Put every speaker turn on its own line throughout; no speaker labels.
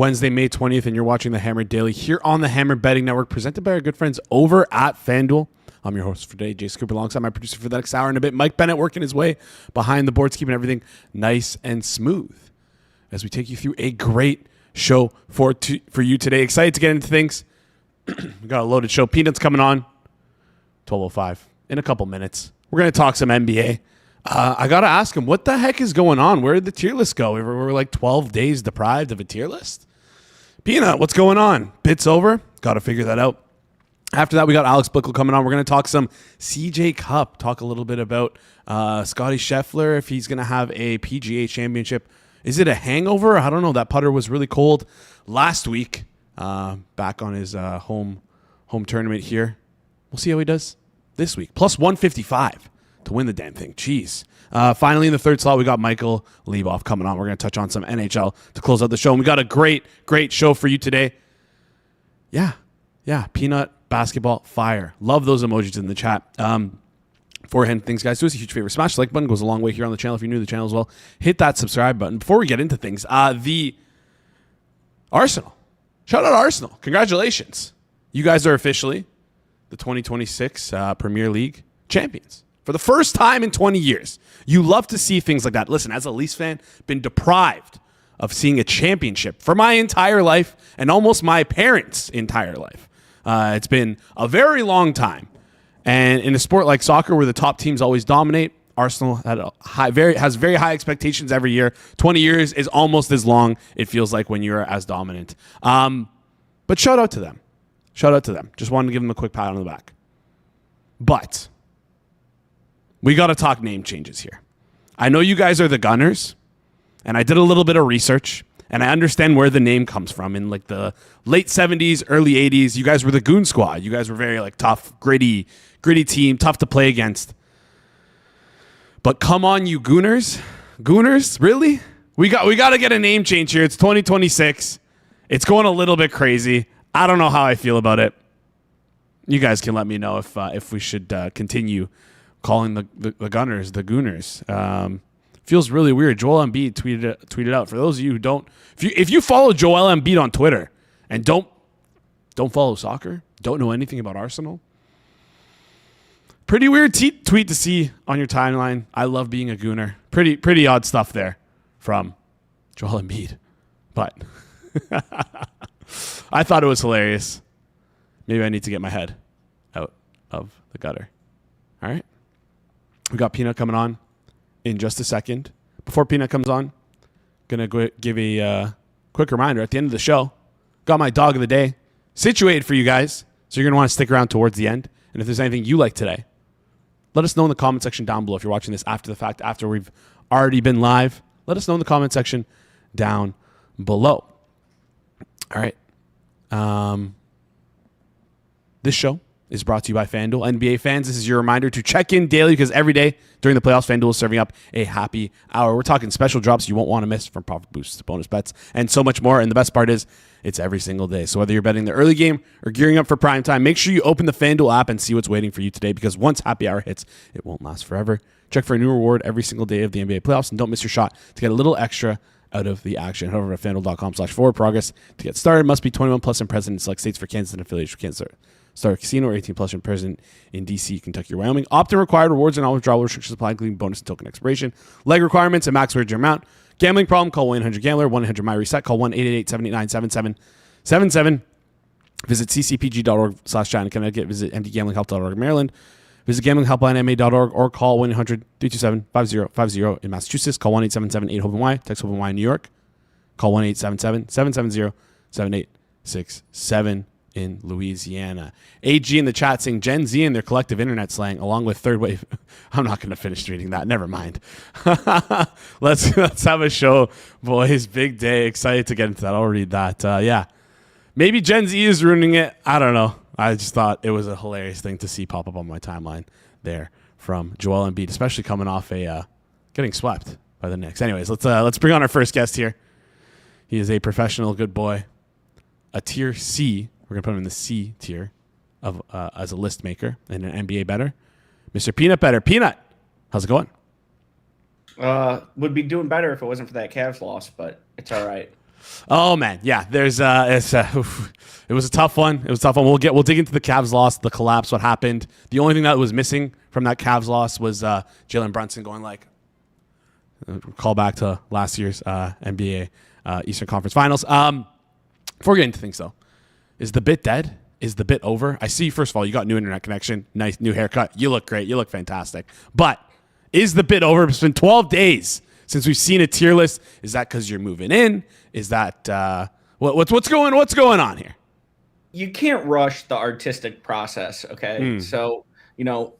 Wednesday, May 20th, and you're watching the Hammer Daily here on the Hammer Betting Network, presented by our good friends over at FanDuel. I'm your host for today, Jason Cooper, alongside my producer for the next hour and a bit, Mike Bennett, working his way behind the boards, keeping everything nice and smooth as we take you through a great show for you today. Excited to get into things. We got a loaded show. Peanut's coming on 12:05 in a couple minutes. We're going to talk some NBA. I got to ask him, what the heck is going on? Where did the tier list go? We're like 12 days deprived of a tier list. Peanut, what's going on? Bits over. Got to figure that out. After that, we got Alex Blickle coming on. We're going to talk some CJ Cup, talk a little bit about Scotty Scheffler, if he's going to have a PGA championship. Is it a hangover? I don't know. That putter was really cold last week, back on his home tournament here. We'll see how he does this week. Plus 155 to win the damn thing. Jeez. Finally, in the third slot, we got Michael Leboff coming on. We're going to touch on some NHL to close out the show. And we got a great show for you today. Yeah. Peanut, basketball, fire. Love those emojis in the chat. Beforehand, things, guys, do us a huge favor. Smash the like button. Goes a long way here on the channel. If you're new to the channel as well, hit that subscribe button. Before we get into things, the Arsenal. Shout out Arsenal. Congratulations. You guys are officially the 2026 Premier League champions. For the first time in 20 years. You love to see things like that. Listen, as a Leafs fan, been deprived of seeing a championship for my entire life and almost my parents' entire life. It's been a very long time. And in a sport like soccer where the top teams always dominate, Arsenal has very high expectations every year. 20 years is almost as long, it feels like, when you're as dominant. But shout out to them. Just wanted to give them a quick pat on the back. But we got to talk name changes here. I know you guys are the Gunners, and I did a little bit of research, and I understand where the name comes from. In like the late 70s, early 80s, you guys were the Goon Squad. You guys were very like tough, gritty team, tough to play against. But come on, you Gooners. Gooners, really? We got to get a name change here. It's 2026. It's going a little bit crazy. I don't know how I feel about it. You guys can let me know if we should continue calling the Gunners the Gooners. Feels really weird. Joel Embiid tweeted out. For those of you who don't, if you follow Joel Embiid on Twitter and don't follow soccer, don't know anything about Arsenal, pretty weird tweet to see on your timeline. I love being a Gooner. Pretty odd stuff there from Joel Embiid, but I thought it was hilarious. Maybe I need to get my head out of the gutter. All right. We got Peanut coming on in just a second. Before Peanut comes on, going to give a quick reminder. At the end of the show, got my dog of the day situated for you guys. So you're going to want to stick around towards the end. And if there's anything you like today, let us know in the comment section down below. If you're watching this after the fact, after we've already been live, let us know in the comment section down below. All right. This show is brought to you by FanDuel. NBA fans, this is your reminder to check in daily because every day during the playoffs, FanDuel is serving up a happy hour. We're talking special drops you won't want to miss, from profit boosts to bonus bets and so much more. And the best part is it's every single day. So whether you're betting the early game or gearing up for prime time, make sure you open the FanDuel app and see what's waiting for you today, because once happy hour hits, it won't last forever. Check for a new reward every single day of the NBA playoffs and don't miss your shot to get a little extra out of the action. Head over to FanDuel.com/forwardprogress to get started. Must be 21 plus and present in select states. For Kansas and affiliates, for Kansas Star Casino, or 18 plus and present in DC, Kentucky, or Wyoming. Opt-in required. Rewards and all withdrawal restrictions apply, including bonus and token expiration. Leg requirements and max wager amount. Gambling problem? Call 1-800-GAMBLER. 1-800-MY-RESET. Call 1-888-789-7777. Visit ccpg.org/China, Connecticut. Visit mdgamblinghelp.org, Maryland. Visit gamblinghelplinema.org or call 1-800-327-5050 in Massachusetts. Call 1-877-8-HOPE-NY. Text HOPE-NY in New York. Call 1-877-770-7867 in Louisiana. AG in the chat saying Gen Z and their collective internet slang along with third wave. I'm not going to finish reading that. Never mind. Let's have a show, boys. Big day. Excited to get into that. I'll read that. Yeah. Maybe Gen Z is ruining it. I don't know. I just thought it was a hilarious thing to see pop up on my timeline there from Joel Embiid, especially coming off getting swept by the Knicks. Anyways, let's bring on our first guest here. He is a professional good boy, a tier C. We're going to put him in the C tier of as a list maker and an NBA bettor. Mr. Peanut Bettor. Peanut, how's it going?
Would be doing better if it wasn't for that Cavs loss, but it's all right.
Oh man, yeah. It was a tough one. We'll dig into the Cavs loss, the collapse, what happened. The only thing that was missing from that Cavs loss was Jalen Brunson going like, call back to last year's NBA Eastern Conference Finals. Before we get into things though, is the bit dead? Is the bit over? I see. First of all, you got new internet connection, nice new haircut. You look great. You look fantastic. But is the bit over? It's been 12 days since we've seen a tier list. Is that because you're moving in? Is that what's going on here?
You can't rush the artistic process, okay? So,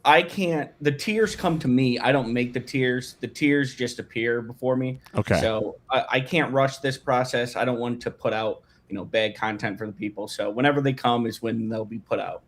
I can't. The tiers come to me. I don't make the tiers. The tiers just appear before me.
Okay.
So I can't rush this process. I don't want to put out, bad content for the people. So whenever they come is when they'll be put out.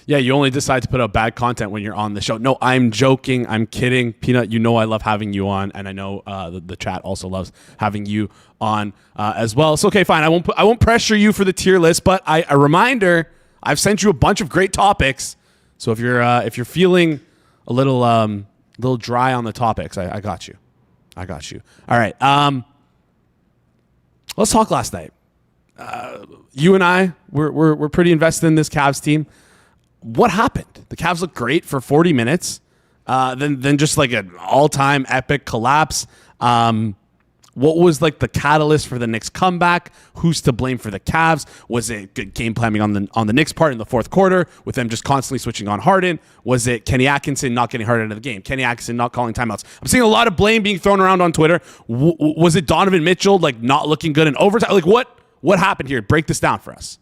Yeah, you only decide to put out bad content when you're on the show. No, I'm joking. I'm kidding. Peanut, I love having you on, and I know the chat also loves having you on as well. So, okay, fine. I won't pressure you for the tier list, but a reminder, I've sent you a bunch of great topics. So if you're feeling a little dry on the topics, I got you. All right. Let's talk last night. You and I, we're pretty invested in this Cavs team. What happened? The Cavs looked great for 40 minutes. Then just like an all-time epic collapse. What was like the catalyst for the Knicks comeback? Who's to blame for the Cavs? Was it good game planning on the Knicks part in the fourth quarter with them just constantly switching on Harden? Was it Kenny Atkinson not getting Harden out of the game? Kenny Atkinson not calling timeouts? I'm seeing a lot of blame being thrown around on Twitter. Was it Donovan Mitchell like not looking good in overtime? Like what happened here? Break this down for us.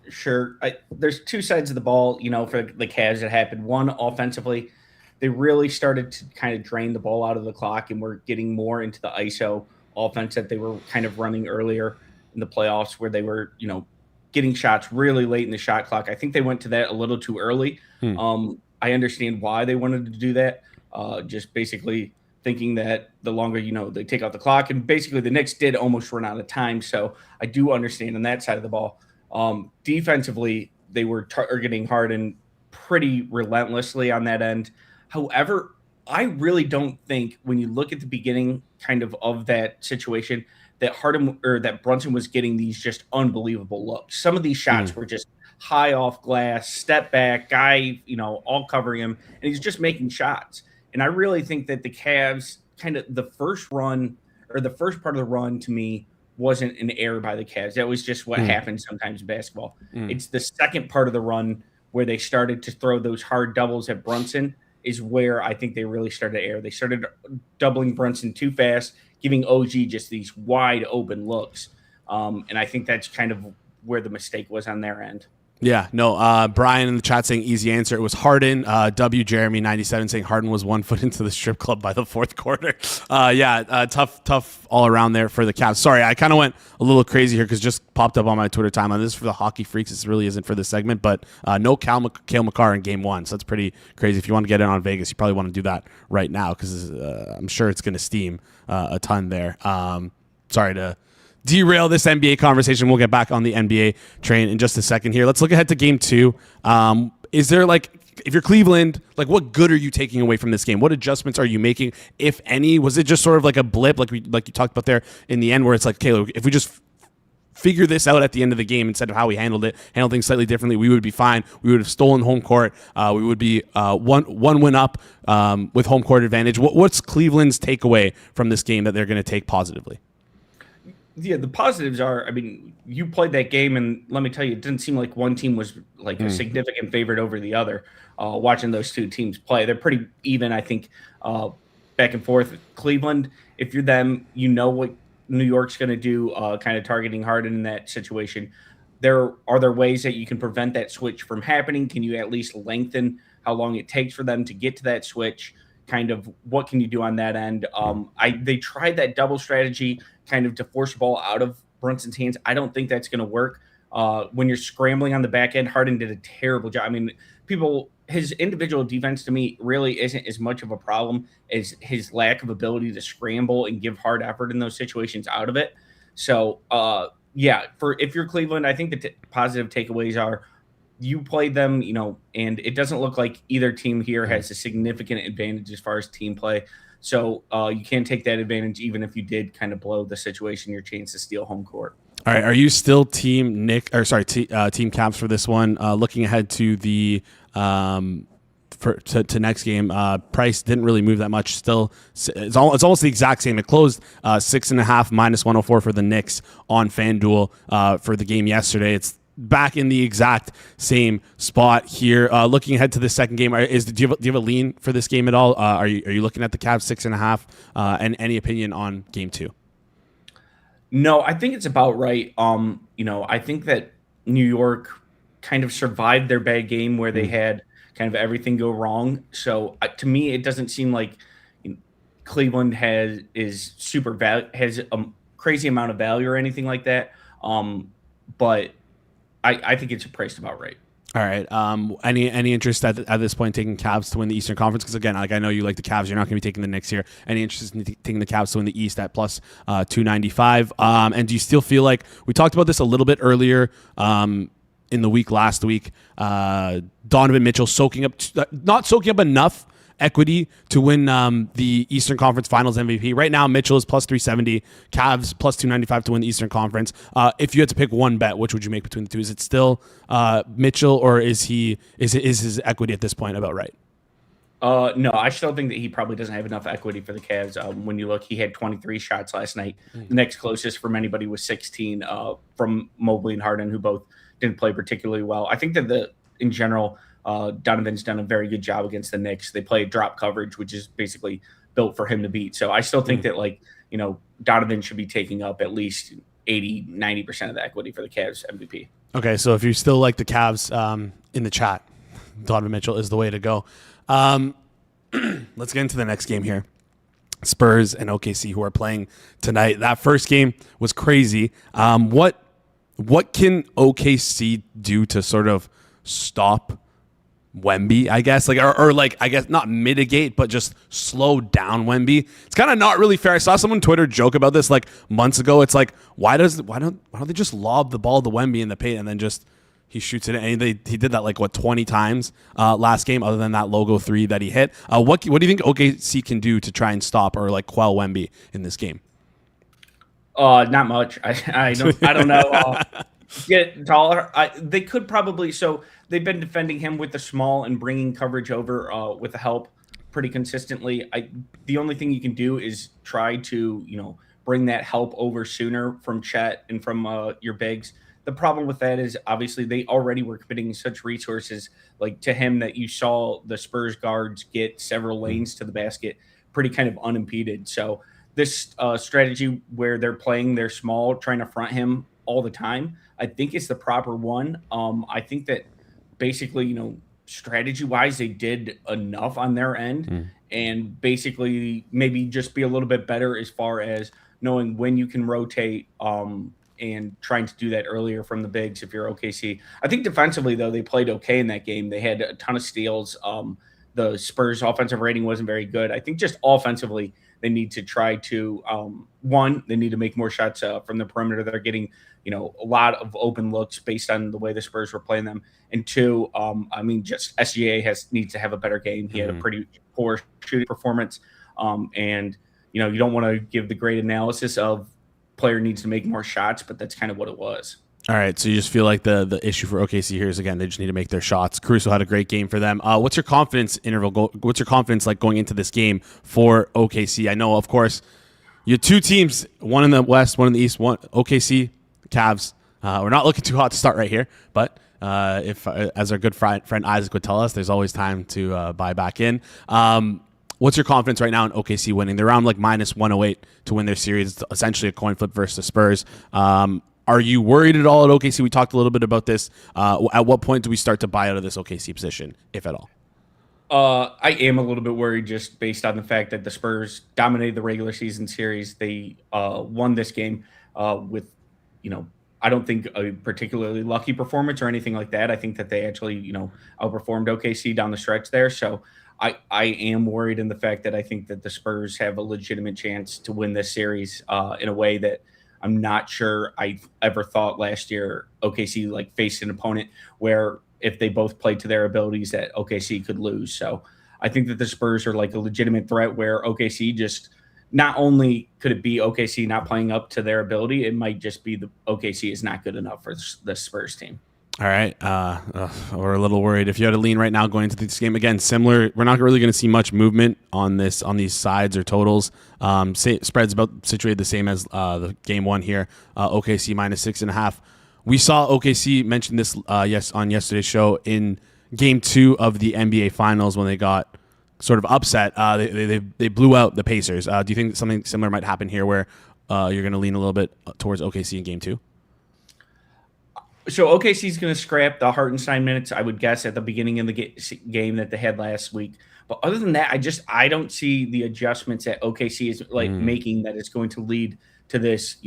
Sure. There's two sides of the ball, for the Cavs that happened. One, offensively, they really started to kind of drain the ball out of the clock and were getting more into the ISO offense that they were kind of running earlier in the playoffs where they were, getting shots really late in the shot clock. I think they went to that a little too early. I understand why they wanted to do that. Just basically thinking that the longer, they take out the clock, and basically the Knicks did almost run out of time. So I do understand on that side of the ball. Defensively, they were targeting Harden pretty relentlessly on that end. However, I really don't think when you look at the beginning kind of that situation that Harden or that Brunson was getting these just unbelievable looks. Some of these shots were just high off glass, step back, guy, all covering him, and he's just making shots. And I really think that the Cavs kind of the first run or the first part of the run to me wasn't an error by the Cavs. That was just what happens sometimes in basketball. It's the second part of the run where they started to throw those hard doubles at Brunson is where I think they really started to err. They started doubling Brunson too fast, giving OG just these wide open looks. And I think that's kind of where the mistake was on their end.
Yeah, no, Brian in the chat saying easy answer. It was Harden. W. Jeremy 97 saying Harden was 1 foot into the strip club by the fourth quarter. Tough all around there for the Cavs. Sorry, I kind of went a little crazy here because just popped up on my Twitter timeline. This is for the hockey freaks. This really isn't for this segment, but no Cale Makar in game one. So that's pretty crazy. If you want to get in on Vegas, you probably want to do that right now because I'm sure it's going to steam a ton there. Sorry to derail this NBA conversation. We'll get back on the NBA train in just a second here. Let's look ahead to game two. Is there if you're Cleveland, what good are you taking away from this game? What adjustments are you making, if any? Was it just sort of like a blip, like you talked about there in the end, where it's like, okay, if we just figure this out at the end of the game instead of how we handled things slightly differently, we would be fine. We would have stolen home court. We would be one win up with home court advantage. What's Cleveland's takeaway from this game that they're going to take positively?
Yeah, the positives are, you played that game, and let me tell you, it didn't seem like one team was a significant favorite over the other. Watching those two teams play, they're pretty even, I think, back and forth. Cleveland, if you're them, you know what New York's going to do, kind of targeting Harden in that situation. Are there ways that you can prevent that switch from happening? Can you at least lengthen how long it takes for them to get to that switch? Kind of what can you do on that end? They tried that double strategy kind of to force the ball out of Brunson's hands. I don't think that's going to work. When you're scrambling on the back end, Harden did a terrible job. His individual defense to me really isn't as much of a problem as his lack of ability to scramble and give hard effort in those situations out of it. So, if you're Cleveland, I think the positive takeaways are you played them, and it doesn't look like either team here has a significant advantage as far as team play. So you can't take that advantage, even if you did kind of blow the situation, your chance to steal home court.
All right, are you still team team Cavs for this one? Looking ahead to the to next game, price didn't really move that much. Still, it's almost the exact same. It closed 6.5 minus 104 for the Knicks on FanDuel for the game yesterday. It's back in the exact same spot here. Looking ahead to the second game, do you have a lean for this game at all? Are you looking at the Cavs 6.5? And any opinion on game 2?
No, I think it's about right. I think that New York kind of survived their bad game where they had kind of everything go wrong. So to me, it doesn't seem like Cleveland has a crazy amount of value or anything like that. But I think it's priced about right.
All right. Any interest at this point in taking Cavs to win the Eastern Conference? Because again, like I know you like the Cavs, you're not going to be taking the Knicks here. Any interest in taking the Cavs to win the East at plus 295? And do you still feel like we talked about this a little bit earlier in the week last week? Donovan Mitchell not soaking up enough equity to win the Eastern Conference Finals MVP. Right now, Mitchell is plus 370, Cavs plus 295 to win the Eastern Conference. If you had to pick one bet, which would you make between the two? Is it still Mitchell, or is his equity at this point about right?
No, I still think that he probably doesn't have enough equity for the Cavs. When you look, he had 23 shots last night. The next closest from anybody was 16 from Mobley and Harden, who both didn't play particularly well. I think that in general, Donovan's done a very good job against the Knicks. They play drop coverage, which is basically built for him to beat. So I still think that Donovan should be taking up at least 80-90% of the equity for the Cavs MVP.
Okay, so if you still like the Cavs in the chat, Donovan Mitchell is the way to go. Let's get into the next game here. Spurs and OKC, who are playing tonight. That first game was crazy. What can OKC do to sort of stop Wemby, I guess, I guess not mitigate, but just slow down Wemby? It's kind of not really fair. I saw someone on Twitter joke about this like months ago. It's like, why don't they just lob the ball to Wemby in the paint and then just he shoots it? And he did that 20 times last game, other than that logo 3 that he hit. What do you think OKC can do to try and stop or quell Wemby in this game?
Not much. I don't know. Get taller. They could probably. So they've been defending him with the small and bringing coverage over with the help pretty consistently. The only thing you can do is try to bring that help over sooner from Chet and from your bigs. The problem with that is obviously they already were committing such resources to him that you saw the Spurs guards get several lanes to the basket pretty kind of unimpeded. So this strategy where they're playing their small, trying to front him all the time, I think it's the proper one. I think that basically, strategy-wise, they did enough on their end and basically maybe just be a little bit better as far as knowing when you can rotate and trying to do that earlier from the bigs if you're OKC. I think defensively, though, they played okay in that game. They had a ton of steals. The Spurs' offensive rating wasn't very good. I think just offensively, they need to try to they need to make more shots from the perimeter. They're getting a lot of open looks based on the way the Spurs were playing them. And 2, just SGA needs to have a better game. He had a pretty poor shooting performance. And you don't want to give the great analysis of player needs to make more shots, but that's kind of what it was.
All right, so you just feel like the issue for OKC here is, again, they just need to make their shots. Caruso had a great game for them. What's your confidence interval? What's your confidence going into this game for OKC? I know, of course, you have 2 teams, one in the West, one in the East, one OKC, Cavs. We're not looking too hot to start right here, but if as our good friend Isaac would tell us, there's always time to buy back in. What's your confidence right now in OKC winning? They're around minus 108 to win their series. It's essentially a coin flip versus the Spurs. Are you worried at all at OKC? We talked a little bit about this. At what point do we start to buy out of this OKC position, if at all?
I am a little bit worried just based on the fact that the Spurs dominated the regular season series. They won this game with, I don't think a particularly lucky performance or anything like that. I think that they actually, outperformed OKC down the stretch there. So I am worried in the fact that I think that the Spurs have a legitimate chance to win this series in a way that I'm not sure I ever thought last year OKC faced an opponent where if they both played to their abilities that OKC could lose. So I think that the Spurs are like a legitimate threat where OKC just not only could it be OKC not playing up to their ability, it might just be the OKC is not good enough for the Spurs team.
All right. We're a little worried. If you had to lean right now going into this game, again, similar, we're not really going to see much movement on these sides or totals. Spread's about situated the same as the game one here. OKC -6.5. We saw OKC mention this on yesterday's show in game 2 of the NBA Finals when they got sort of upset. They blew out the Pacers. Do you think something similar might happen here where you're going to lean a little bit towards OKC in game 2?
So OKC is going to scrap the Hartenstein minutes, I would guess, at the beginning of the game that they had last week. But other than that, I don't see the adjustments that OKC is making that it's going to lead to this,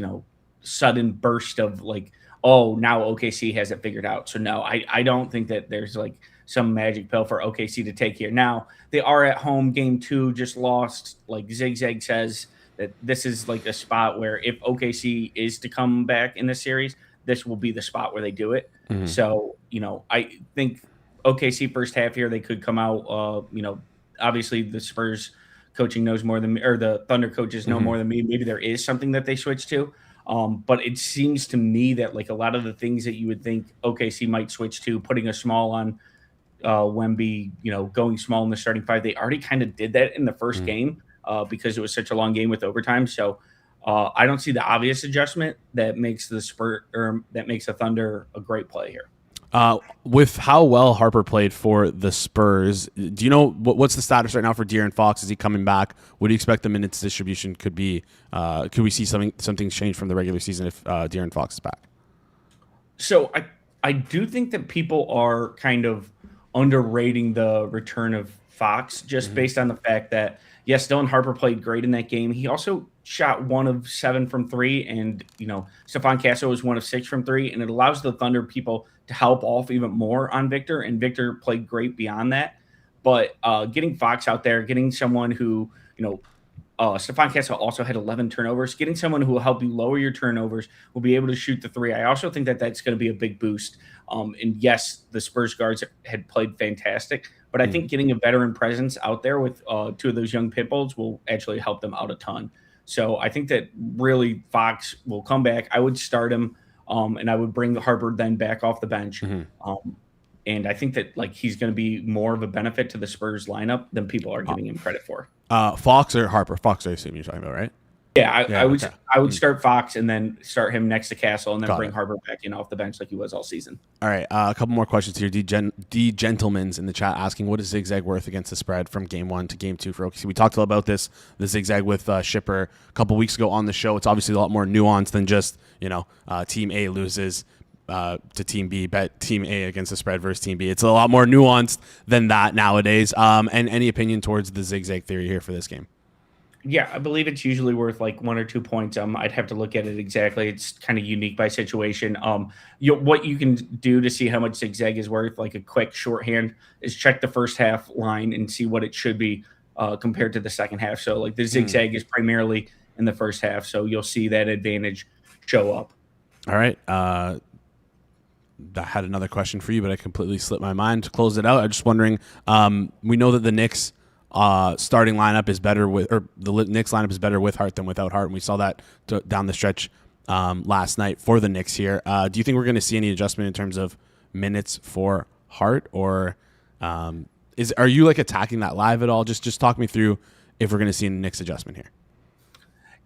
sudden burst of like, oh, now OKC has it figured out. So no, I don't think that there's like some magic pill for OKC to take here. Now they are at home. Game 2 just lost. Like Zigzag says that this is like a spot where if OKC is to come back in the series, this will be the spot where they do it. Mm-hmm. So, I think OKC first half here, they could come out, obviously the Spurs coaching knows more than me, or the Thunder coaches know more than me. Maybe there is something that they switch to. But it seems to me that like a lot of the things that you would think OKC might switch to, putting a small on Wemby, going small in the starting 5, they already kind of did that in the first game because it was such a long game with overtime. So, I don't see the obvious adjustment that makes the Thunder a great play here.
With how well Harper played for the Spurs, do you know what's the status right now for De'Aaron Fox? Is he coming back? What do you expect the minutes distribution could be? Could we see something change from the regular season if De'Aaron Fox is back?
So I do think that people are kind of underrating the return of Fox just based on the fact that, yes, Dylan Harper played great in that game. He also shot 1 of 7 from 3, and Stephon Castle was 1 of 6 from 3, and it allows the Thunder people to help off even more on Victor, and Victor played great beyond that. But getting Fox out there, getting someone who, Stephon Castle also had 11 turnovers, getting someone who will help you lower your turnovers, will be able to shoot the 3. I also think that that's going to be a big boost. And yes, the Spurs guards had played fantastic, but I think getting a veteran presence out there with 2 of those young pit bulls will actually help them out a ton. So I think that really Fox will come back. I would start him, and I would bring Harper then back off the bench. And I think that like he's going to be more of a benefit to the Spurs lineup than people are giving him credit for.
Fox or Harper? Fox, I assume you're talking about, right?
Yeah, I would start Fox and then start him next to Castle and then bring Harper back in off the bench like he was all season. All
right, a couple more questions here. D Gentleman's in the chat asking, what is Zigzag worth against the spread from game 1 to game 2 for OKC? We talked about the Zigzag with Shipper a couple weeks ago on the show. It's obviously a lot more nuanced than just, Team A loses to Team B, bet Team A against the spread versus Team B. It's a lot more nuanced than that nowadays. And any opinion towards the Zigzag theory here for this game?
Yeah, I believe it's usually worth like 1 or 2 points. I'd have to look at it exactly. It's kind of unique by situation. What you can do to see how much Zigzag is worth, like a quick shorthand, is check the first half line and see what it should be compared to the second half. So like the Zigzag is primarily in the first half, so you'll see that advantage show up.
All right. I had another question for you, but I completely slipped my mind to close it out. I'm just wondering, we know that the Knicks starting lineup is better the Knicks lineup is better with Hart than without Hart, and we saw that down the stretch last night for the Knicks here. Do you think we're going to see any adjustment in terms of minutes for Hart, or are you like attacking that live at all? Just talk me through if we're going to see a Knicks adjustment here.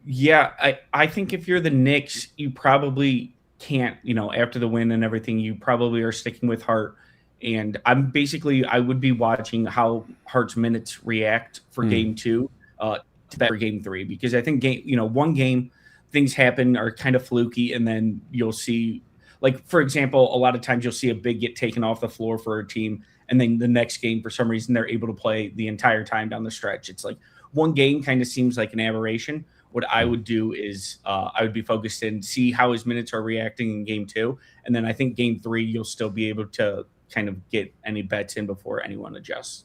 Yeah,
I think if you're the Knicks, you probably can't, after the win and everything, you probably are sticking with Hart. And I would be watching how Hart's minutes react for game 2 to that for game 3, because I think one game things happen are kind of fluky, and then you'll see, like, for example, a lot of times you'll see a big get taken off the floor for a team, and then the next game, for some reason, they're able to play the entire time down the stretch. It's like one game kind of seems like an aberration. What I would do is I would be focused and see how his minutes are reacting in game 2. And then I think game 3, you'll still be able to kind of get any bets in before anyone adjusts.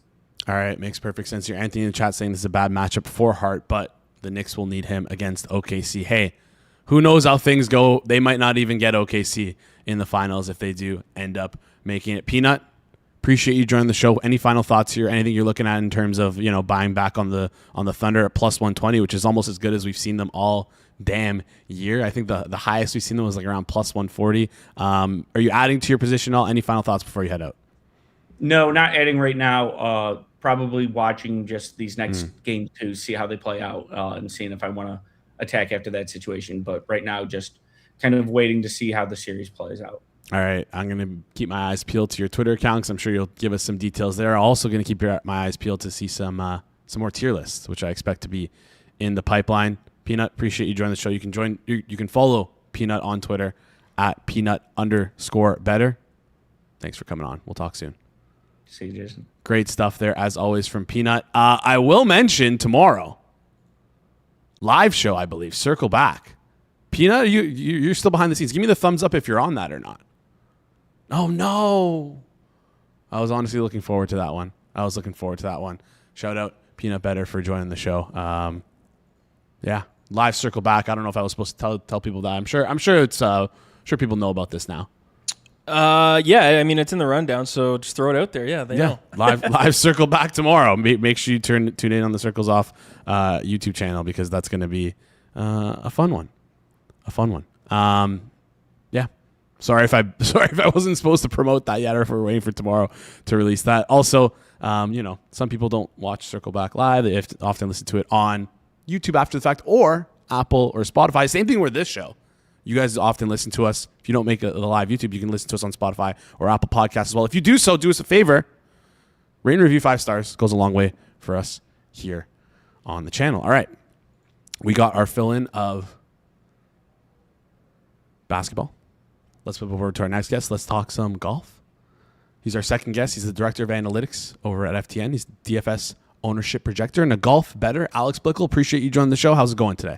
All right. Makes perfect sense here. Anthony in the chat saying this is a bad matchup for Hart, but the Knicks will need him against OKC. Hey, who knows how things go? They might not even get OKC in the finals if they do end up making it. Peanut, appreciate you joining the show. Any final thoughts here? Anything you're looking at in terms of, buying back on the Thunder at plus 120, which is almost as good as we've seen them all damn year. I think the highest we've seen them was like around plus 140. Are you adding to your position at all? Any final thoughts before you head out?
No, not adding right now. Probably watching just these next games to see how they play out and seeing if I want to attack after that situation. But right now, just kind of waiting to see how the series plays out.
All right, I'm going to keep my eyes peeled to your Twitter account because I'm sure you'll give us some details there. I'm also going to keep my eyes peeled to see some more tier lists, which I expect to be in the pipeline. Peanut, appreciate you joining the show. You can follow Peanut on Twitter at Peanut_Bettor. Thanks for coming on. We'll talk soon.
See you, Jason.
Great stuff there, as always, from Peanut. I will mention tomorrow, live show, I believe, Circle Back. Peanut, you're still behind the scenes. Give me the thumbs up if you're on that or not. Oh, no. I was honestly looking forward to that one. Shout out Peanut Bettor for joining the show. Yeah, live Circle Back. I don't know if I was supposed to tell people that. I'm sure people know about this now.
Yeah, I mean, it's in the rundown, so just throw it out there. Yeah, they know.
live Circle Back tomorrow. Make sure you tune in on the Circles Off YouTube channel because that's going to be a fun one. Yeah. Sorry if I wasn't supposed to promote that yet, or if we're waiting for tomorrow to release that. Also, some people don't watch Circle Back live. They often listen to it on YouTube after the fact, or Apple or Spotify. Same thing with this show. You guys often listen to us. If you don't make the live YouTube, you can listen to us on Spotify or Apple Podcasts as well. If you do so, do us a favor. Rate and review 5 stars. Goes a long way for us here on the channel. All right. We got our fill-in of basketball. Let's move over to our next guest. Let's talk some golf. He's our second guest. He's the director of analytics over at FTN. He's DFS ownership projector and a golf bettor. Alex Blickle, appreciate you joining the show. How's it going today?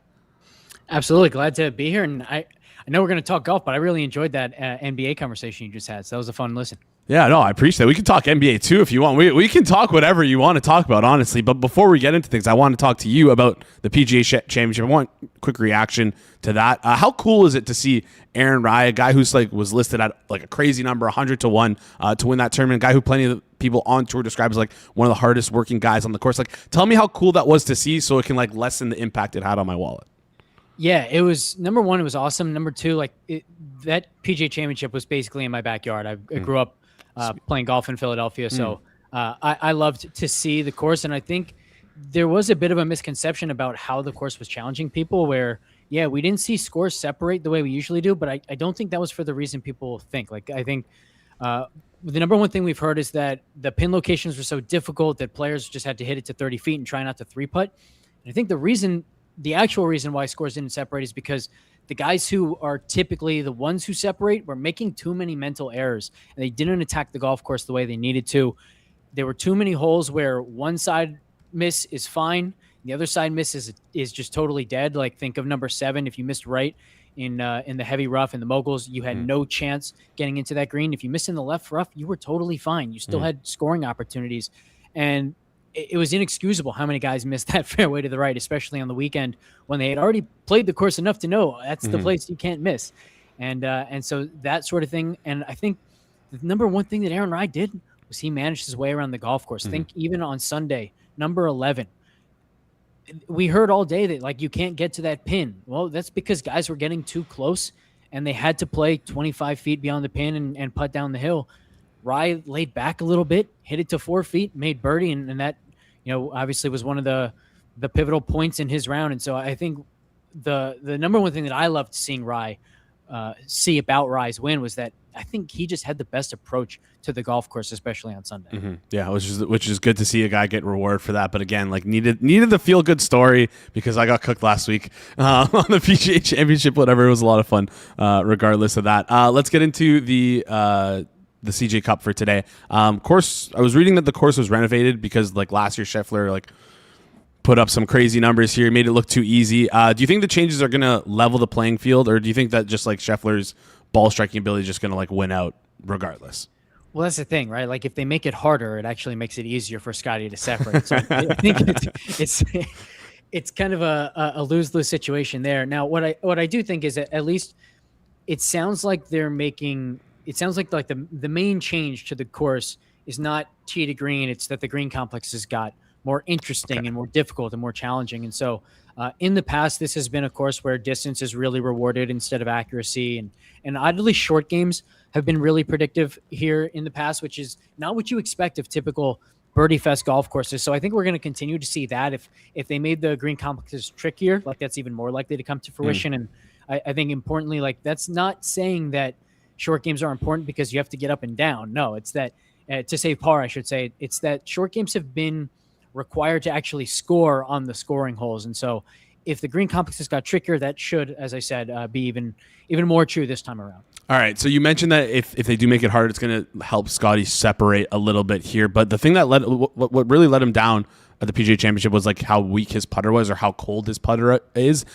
Absolutely. Glad to be here. And I know we're going to talk golf, but I really enjoyed that NBA conversation you just had. So that was a fun listen.
Yeah, no, I appreciate it. We can talk NBA too if you want. We can talk whatever you want to talk about, honestly. But before we get into things, I want to talk to you about the PGA Championship. I want a quick reaction to that. How cool is it to see Aaron Rai, a guy who's was listed at a crazy number, 100 to 1, to win that tournament, a guy who plenty of people on tour describe as one of the hardest working guys on the course. Tell me how cool that was to see so it can lessen the impact it had on my wallet.
Yeah, it was, number one, it was awesome. Number two, that PGA Championship was basically in my backyard. I grew up playing golf in Philadelphia, so I loved to see the course. And I think there was a bit of a misconception about how the course was challenging people where, yeah, we didn't see scores separate the way we usually do, but I don't think that was for the reason people think. I think the number one thing we've heard is that the pin locations were so difficult that players just had to hit it to 30 feet and try not to 3-putt. And I think the actual reason why scores didn't separate is because the guys who are typically the ones who separate were making too many mental errors, and they didn't attack the golf course the way they needed to. There were too many holes where one side miss is fine, the other side miss is just totally dead. Think of number 7. If you missed right in the heavy rough in the moguls, you had no chance getting into that green. If you missed in the left rough, you were totally fine. You still had scoring opportunities, and it was inexcusable how many guys missed that fairway to the right, especially on the weekend when they had already played the course enough to know that's the place you can't miss. And so that sort of thing. And I think the number one thing that Aaron Rai did was he managed his way around the golf course. Think even on Sunday, number 11, we heard all day that you can't get to that pin. Well, that's because guys were getting too close and they had to play 25 feet beyond the pin and putt down the hill. Rai laid back a little bit, hit it to 4 feet, made birdie, and that, obviously was one of the pivotal points in his round. And so I think the number one thing that I loved seeing see about Rai's win was that I think he just had the best approach to the golf course, especially on Sunday.
Yeah, which is good to see a guy get rewarded for that. But again, needed the feel good story because I got cooked last week on the PGA Championship. Whatever, it was a lot of fun. Regardless of that, let's get into the CJ Cup for today. Course, I was reading that the course was renovated because last year Scheffler put up some crazy numbers here, made it look too easy. Do you think the changes are going to level the playing field, or do you think that just Scheffler's ball striking ability is just going to win out regardless?
Well, that's the thing, right? If they make it harder, it actually makes it easier for Scotty to separate. So I think it's kind of a lose-lose situation there. Now, what I do think is that at least it sounds like they're making. It sounds like the main change to the course is not tee to green. It's that the green complex has got more interesting and more difficult and more challenging. And so in the past, this has been a course where distance is really rewarded instead of accuracy. And oddly, short games have been really predictive here in the past, which is not what you expect of typical birdie fest golf courses. So I think we're going to continue to see that. If they made the green complexes trickier, like that's even more likely to come to fruition. And I think importantly, like that's not saying that short games are important because you have to get up and down. No, it's that to save par, I should say, it's that short games have been required to actually score on the scoring holes. And so if the green complexes got trickier, that should, as I said, be even more true this time around.
All right, so you mentioned that if they do make it hard, it's going to help Scotty separate a little bit here. But the thing that what really let him down at the PGA Championship was like how weak his putter was or how cold his putter is.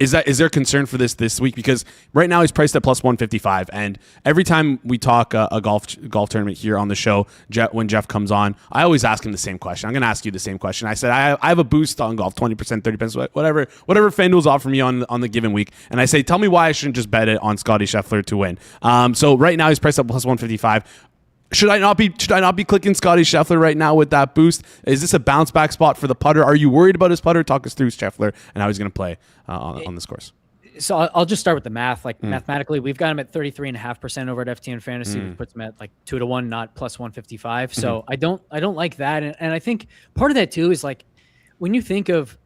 Is there concern for this week? Because right now he's priced at plus 155, and every time we talk a golf tournament here on the show, when Jeff comes on, I always ask him the same question. I'm going to ask you the same question. I said I have a boost on golf, 20%, 30%, whatever FanDuel's offering me on the given week, and I say, tell me why I shouldn't just bet it on Scotty Scheffler to win. So right now he's priced at plus 155. Should I not be clicking Scotty Scheffler right now with that boost? Is this a bounce back spot for the putter? Are you worried about his putter? Talk us through Scheffler and how he's going to play on this course.
So I'll just start with the math. Like mathematically, we've got him at 33.5% over at FTN Fantasy, which puts him at like 2-1, not plus 155. So I don't like that. And I think part of that too is like when you think of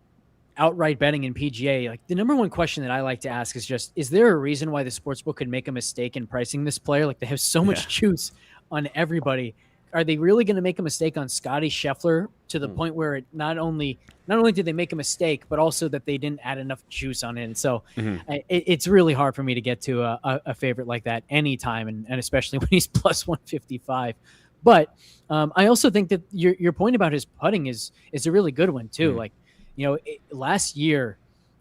outright betting in PGA, like the number one question that I like to ask is just, is there a reason why the sportsbook could make a mistake in pricing this player? Like they have so much juice on everybody. Are they really going to make a mistake on Scotty Scheffler to the point where it not only did they make a mistake, but also that they didn't add enough juice on it? And so it's really hard for me to get to a favorite like that anytime, and especially when he's plus 155. But I also think that your point about his putting is a really good one too. Like, last year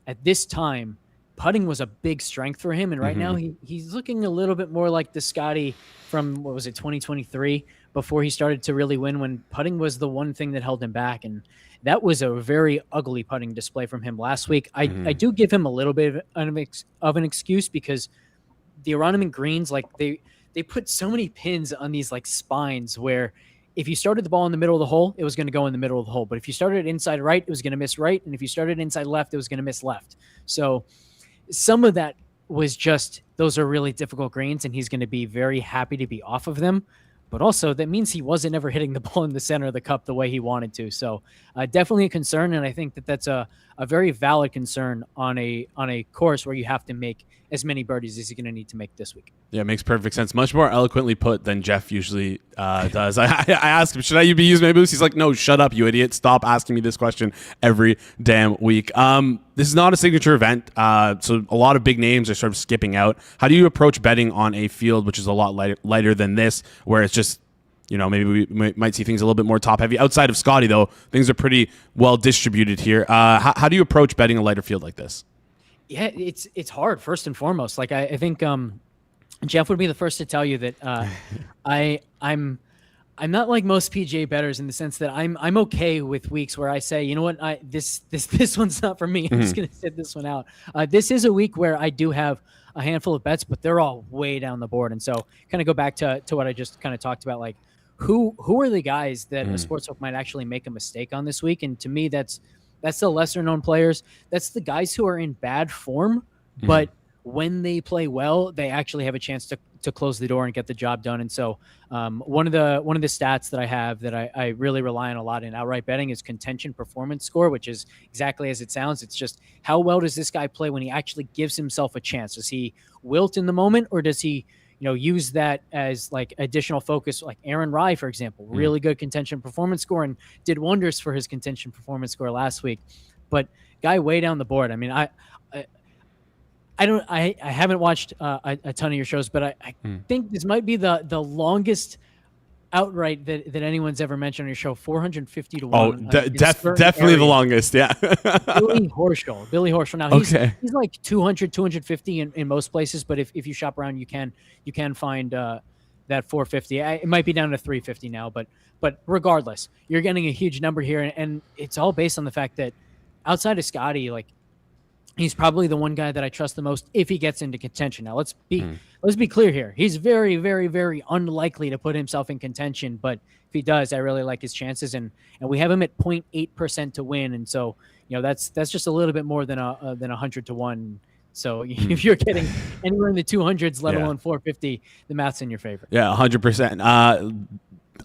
at this time, putting was a big strength for him. And right now he's looking a little bit more like the Scotty from, 2023, before he started to really win, when putting was the one thing that held him back. And that was a very ugly putting display from him last week. I do give him a little bit of an excuse because the ornament greens, like they put so many pins on these like spines where if you started the ball in the middle of the hole, it was going to go in the middle of the hole. But if you started inside right, it was going to miss right. And if you started inside left, it was going to miss left. So some of that was just, those are really difficult greens, and he's going to be very happy to be off of them. But also that means he wasn't ever hitting the ball in the center of the cup the way he wanted to. So definitely a concern. And I think that that's a very valid concern on a course where you have to make as many birdies as you're going to need to make this week.
Yeah, it makes perfect sense. Much more eloquently put than Jeff usually does. I asked him, should I be using my boost? He's like, no, shut up, you idiot. Stop asking me this question every damn week. This is not a signature event, so a lot of big names are sort of skipping out. How do you approach betting on a field which is a lot lighter than this, where it's just, maybe we might see things a little bit more top heavy? Outside of Scotty, though, things are pretty well distributed here. How do you approach betting a lighter field like this?
Yeah, it's hard, first and foremost. Like I think Jeff would be the first to tell you that I'm not like most PGA bettors in the sense that I'm okay with weeks where I say, you know what, this one's not for me. I'm just gonna sit this one out. This is a week where I do have a handful of bets, but they're all way down the board. And so kind of go back to what I just kind of talked about, like who are the guys that a sportsbook might actually make a mistake on this week? And to me, that's the lesser known players. That's the guys who are in bad form, but when they play well, they actually have a chance to close the door and get the job done. And so one of the stats that I have that I really rely on a lot in outright betting is contention performance score, which is exactly as it sounds. It's just how well does this guy play when he actually gives himself a chance? Does he wilt in the moment, or does he use that as like additional focus? Like Aaron Rye, for example, really good contention performance score and did wonders for his contention performance score last week. But guy way down the board. I mean, I haven't watched a ton of your shows, but I think this might be the longest outright that anyone's ever mentioned on your show. 450 to 1.
Oh, definitely the longest. Yeah.
Billy Horschel. Now he's like 200, 250 in most places, but if you shop around, you can find that 450. It might be down to 350 now, but regardless, you're getting a huge number here, and it's all based on the fact that outside of Scotty, like He's probably the one guy that I trust the most if he gets into contention. Now, let's be clear here. He's very, very, very unlikely to put himself in contention, but if he does, I really like his chances. And we have him at 0.8% to win, and so that's just a little bit more than 100 to 1. So if you're getting anywhere in the 200s, let alone 450, the math's in your favor.
Yeah, 100%.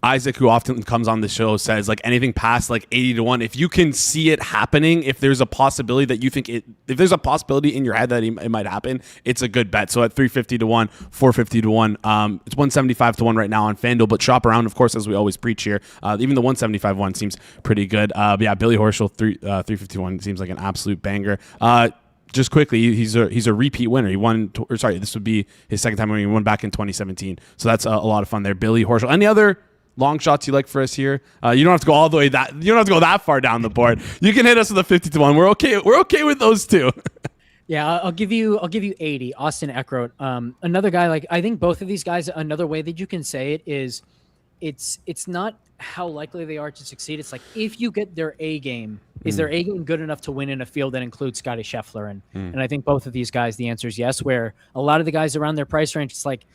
Isaac, who often comes on the show, says like anything past like 80 to 1, if you can see it happening, if there's a possibility that you think if there's a possibility in your head that it might happen, it's a good bet. So at 350 to 1, 450 to 1, it's 175 to 1 right now on FanDuel, but shop around, of course, as we always preach here. Even the 175 one seems pretty good. But yeah, Billy Horschel, 351 seems like an absolute banger. Just quickly, he's a repeat winner. He won, this would be his second time winning. He won back in 2017. So that's a lot of fun there. Billy Horschel. Any other long shots you like for us here? You don't have to go all the way you don't have to go that far down the board. You can hit us with a 50 to 1. We're okay with those two.
Yeah, I'll give you 80. Austin Eckroat. Another guy, like, I think both of these guys, another way that you can say it is it's not how likely they are to succeed. It's like, if you get their A game, is their A game good enough to win in a field that includes Scotty Scheffler? And I think both of these guys, the answer is yes, where a lot of the guys around their price range, it's like,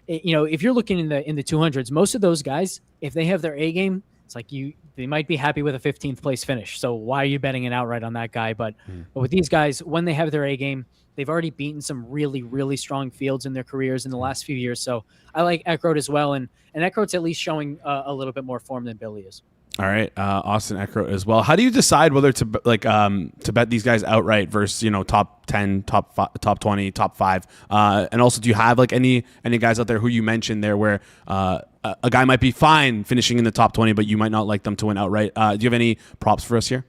if you're looking in the 200s, most of those guys, if they have their A game, it's like they might be happy with a 15th place finish. So why are you betting it outright on that guy? But with these guys, when they have their A game, they've already beaten some really, really strong fields in their careers in the last few years. So I like Eckroat as well. And Eckroat's at least showing a little bit more form than Billy is.
All right, Austin Eckroat as well. How do you decide whether to bet these guys outright versus top 10, top 20, top 5? And also, do you have like any guys out there who you mentioned there where a guy might be fine finishing in the top 20, but you might not like them to win outright? Do you have any props for us here?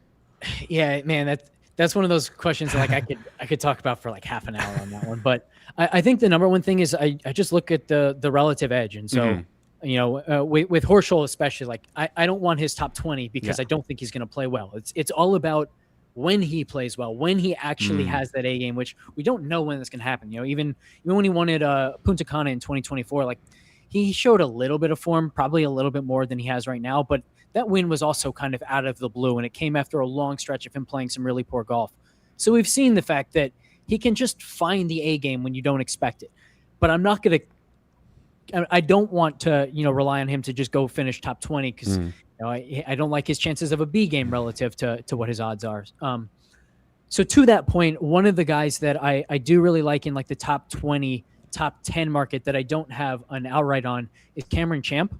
Yeah, man, that's one of those questions that, like, I could talk about for like half an hour on that one. But I think the number one thing is I just look at the relative edge, and so. With Horschel especially, like I don't want his top 20 because I don't think he's going to play well. It's all about when he plays well, when he actually has that A game, which we don't know when that's going to happen. Even when he won at Punta Cana in 2024, like he showed a little bit of form, probably a little bit more than he has right now. But that win was also kind of out of the blue, and it came after a long stretch of him playing some really poor golf. So we've seen the fact that he can just find the A game when you don't expect it. But I don't want to, rely on him to just go finish top 20 because I don't like his chances of a B game relative to what his odds are. So to that point, one of the guys that I do really like in like the top 20, top 10 market that I don't have an outright on is Cameron Champ.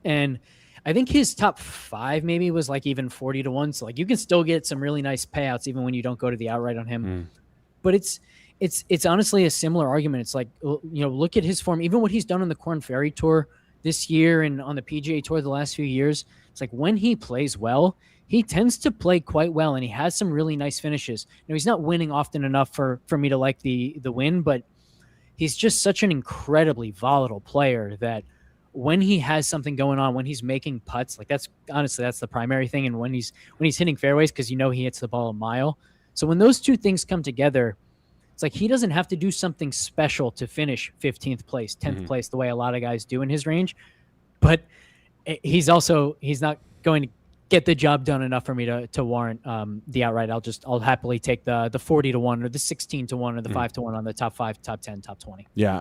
And I think his top 5 maybe was like even 40 to 1. So like you can still get some really nice payouts even when you don't go to the outright on him. But it's honestly a similar argument. It's like, look at his form, even what he's done on the Korn Ferry Tour this year and on the PGA Tour the last few years. It's like when he plays well, he tends to play quite well, and he has some really nice finishes. He's not winning often enough for me to like the win, but he's just such an incredibly volatile player that when he has something going on, when he's making putts, like that's the primary thing. And when he's hitting fairways, because he hits the ball a mile. So when those two things come together, it's like he doesn't have to do something special to finish 15th place, 10th place, the way a lot of guys do in his range. But he's not going to get the job done enough for me to warrant the outright. I'll happily take the 40 to 1 or the 16 to 1 or the 5 to 1 on the top 5, top 10, top 20.
Yeah,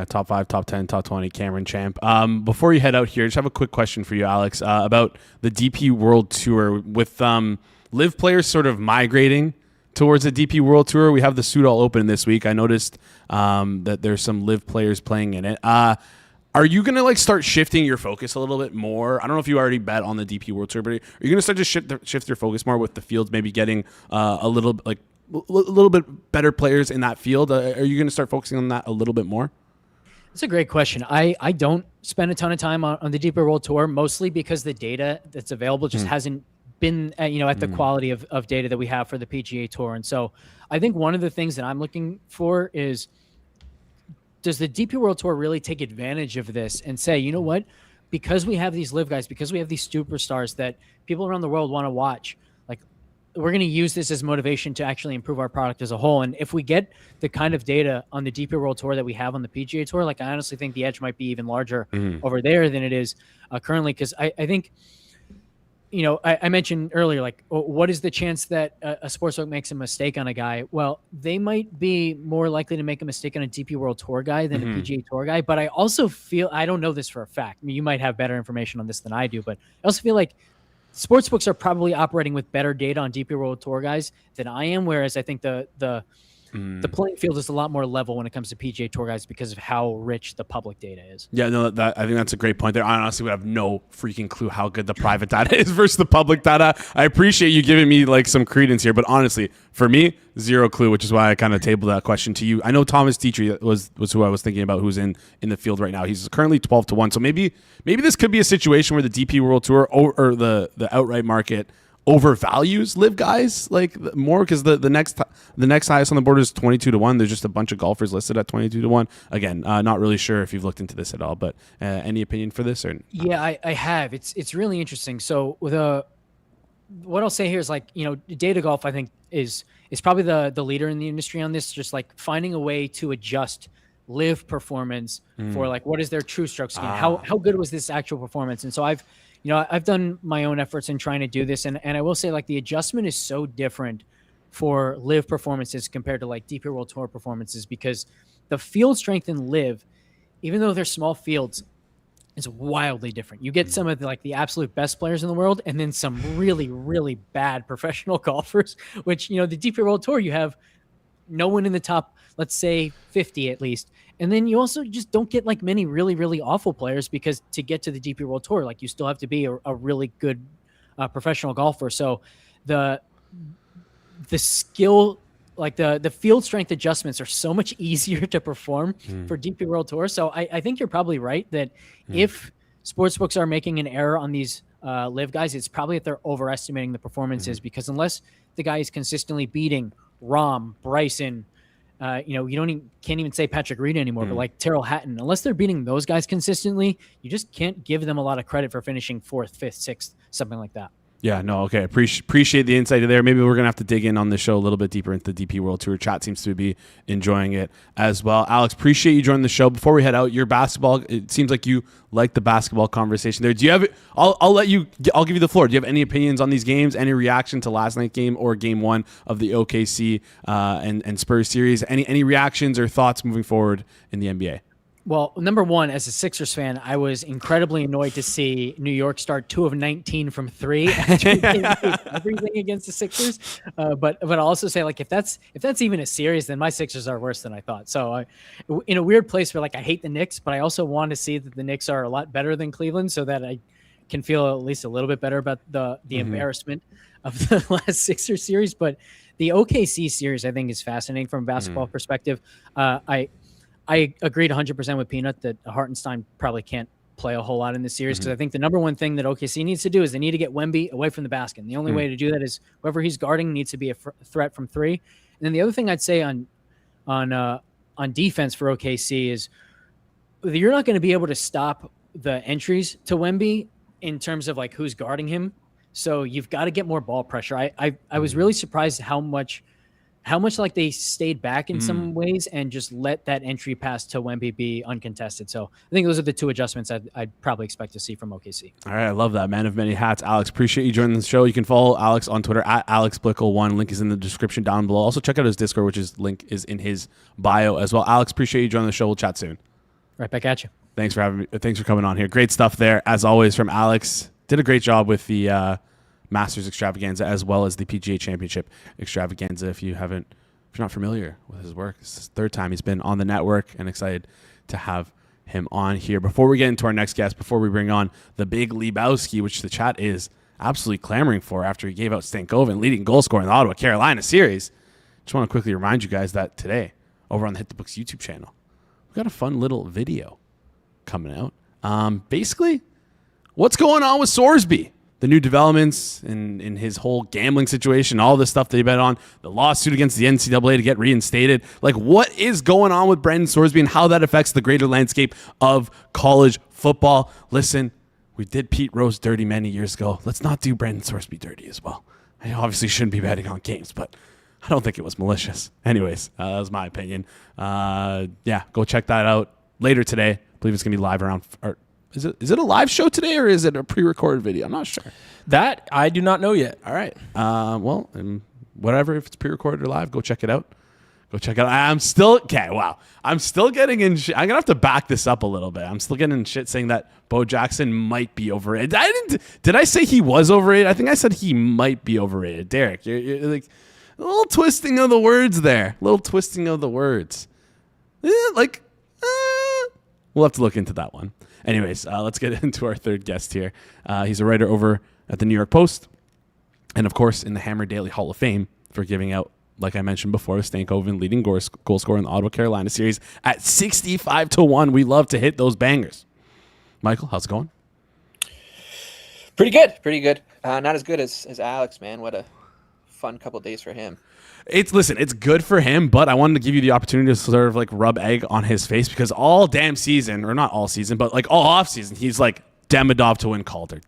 top 5, top 10, top 20, Cameron Champ. Before you head out here, just have a quick question for you, Alex, about the DP World Tour with live players sort of migrating towards the DP World Tour. We have the Soudal Open this week. I noticed that there's some live players playing in it. Are you going to start shifting your focus a little bit more? I don't know if you already bet on the DP World Tour, but are you going to start to shift your focus more with the fields, maybe getting a little bit better players in that field? Are you going to start focusing on that a little bit more?
That's a great question. I don't spend a ton of time on the DP World Tour, mostly because the data that's available just hasn't been at the quality of data that we have for the PGA Tour. And so I think one of the things that I'm looking for is, does the DP World Tour really take advantage of this and say, you know what, because we have these live guys, because we have these superstars that people around the world want to watch, like we're going to use this as motivation to actually improve our product as a whole. And if we get the kind of data on the DP World Tour that we have on the PGA Tour, like I honestly think the edge might be even larger over there than it is currently. Because I think I mentioned earlier, like, what is the chance that a sportsbook makes a mistake on a guy? Well, they might be more likely to make a mistake on a DP World Tour guy than a PGA Tour guy. But I also feel, I don't know this for a fact. I mean, you might have better information on this than I do, but I also feel like sportsbooks are probably operating with better data on DP World Tour guys than I am. Whereas I think the playing field is a lot more level when it comes to PGA Tour guys because of how rich the public data is.
Yeah, no, I think that's a great point there. I honestly would have no freaking clue how good the private data is versus the public data. I appreciate you giving me like some credence here, but honestly, for me, zero clue, which is why I kind of tabled that question to you. I know Thomas Dietrich was who I was thinking about, who's in the field right now. He's currently 12-1. So maybe this could be a situation where the DP World Tour or the outright market overvalues live guys like more, because the next highest on the board is 22-1. There's just a bunch of golfers listed at 22-1. Again, not really sure if you've looked into this at all, but any opinion for this? Or
yeah, I have. It's really interesting. So what I'll say here is, like, Data Golf, I think is probably the leader in the industry on this, just like finding a way to adjust live performance for like what is their true stroke scan, how good was this actual performance. And so I've done my own efforts in trying to do this, and I will say, like, the adjustment is so different for live performances compared to like DP World Tour performances, because the field strength in live, even though they're small fields, is wildly different. You get some of the absolute best players in the world, and then some really, really bad professional golfers, which, the DP World Tour, you have no one in the top, let's say 50 at least. And then you also just don't get like many really, really awful players, because to get to the DP World Tour, like, you still have to be a really good professional golfer. So the skill, like the field strength adjustments are so much easier to perform for DP World Tour. So I think you're probably right that if sportsbooks are making an error on these live guys, it's probably that they're overestimating the performances, because unless the guy is consistently beating Rahm, Bryson, you can't even say Patrick Reed anymore, but like Tyrrell Hatton, unless they're beating those guys consistently, you just can't give them a lot of credit for finishing 4th, 5th, 6th, something like that.
Yeah, no, okay. Appreciate the insight there. Maybe we're going to have to dig in on the show a little bit deeper into the DP World Tour. Chat seems to be enjoying it as well. Alex, appreciate you joining the show. Before we head out, your basketball, it seems like you like the basketball conversation there. Do you have I'll give you the floor. Do you have any opinions on these games? Any reaction to last night's game or game 1 of the OKC and Spurs series? Any reactions or thoughts moving forward in the NBA?
Well, number one, as a Sixers fan, I was incredibly annoyed to see New York start 2 of 19 from 3 after everything against the Sixers. But I'll also say, like, if that's even a series, then my Sixers are worse than I thought. So in a weird place where, like, I hate the Knicks, but I also want to see that the Knicks are a lot better than Cleveland, so that I can feel at least a little bit better about the embarrassment of the last Sixers series. But the OKC series, I think, is fascinating from a basketball perspective. I agreed 100% with Peanut that Hartenstein probably can't play a whole lot in this series, because I think the number one thing that OKC needs to do is they need to get Wemby away from the basket. And the only way to do that is whoever he's guarding needs to be a threat from 3. And then the other thing I'd say on defense for OKC is you're not going to be able to stop the entries to Wemby in terms of like who's guarding him. So you've got to get more ball pressure. I was really surprised how much like they stayed back in some ways and just let that entry pass to Wemby be uncontested. So I think those are the 2 adjustments I'd probably expect to see from OKC. All
right. I love that. Man of many hats. Alex, appreciate you joining the show. You can follow Alex on Twitter at Alex Blickle1. Link is in the description down below. Also check out his Discord, which link is in his bio as well. Alex, appreciate you joining the show. We'll chat soon.
Right back at you.
Thanks for having me. Thanks for coming on here. Great stuff there, as always, from Alex. Did a great job with the Masters extravaganza as well as the PGA Championship extravaganza. If you're not familiar with his work, it's his 3rd time he's been on the network, and excited to have him on here. Before we get into our next guest, before we bring on the big Lebowski, which the chat is absolutely clamoring for after he gave out Stankoven, leading goal scorer in the Ottawa-Carolina series, just want to quickly remind you guys that today, over on the Hit the Books YouTube channel, we've got a fun little video coming out. Basically, what's going on with Sorsby? The new developments in his whole gambling situation, all this stuff that he bet on, the lawsuit against the NCAA to get reinstated. Like, what is going on with Brendan Sorsby and how that affects the greater landscape of college football? Listen, we did Pete Rose dirty many years ago. Let's not do Brendan Sorsby dirty as well. I obviously shouldn't be betting on games, but I don't think it was malicious. Anyways, that was my opinion. Go check that out later today. I believe it's going to be live around Is it a live show today or is it a pre-recorded video? I'm not sure.
That I do not know yet.
All right. Whatever, if it's pre-recorded or live, go check it out. I'm still getting in shit. I'm gonna have to back this up a little bit. I'm still getting in shit saying that Bo Jackson might be overrated. Did I say he was overrated? I think I said he might be overrated. Derek, you're like a little twisting of the words there. We'll have to look into that one. Anyways, let's get into our third guest here. He's a writer over at the New York Post, and of course in the Hammer Daily Hall of Fame for giving out, like I mentioned before, Stankoven leading goal scorer in the Ottawa Carolina series at 65-1. We love to hit those bangers. Michael, how's it going?
Pretty good. Not as good as Alex, man. What a fun couple of days for him.
It's good for him, but I wanted to give you the opportunity to sort of like rub egg on his face because all damn season, or not all season, but like all off season, he's like Demidov to win Calder.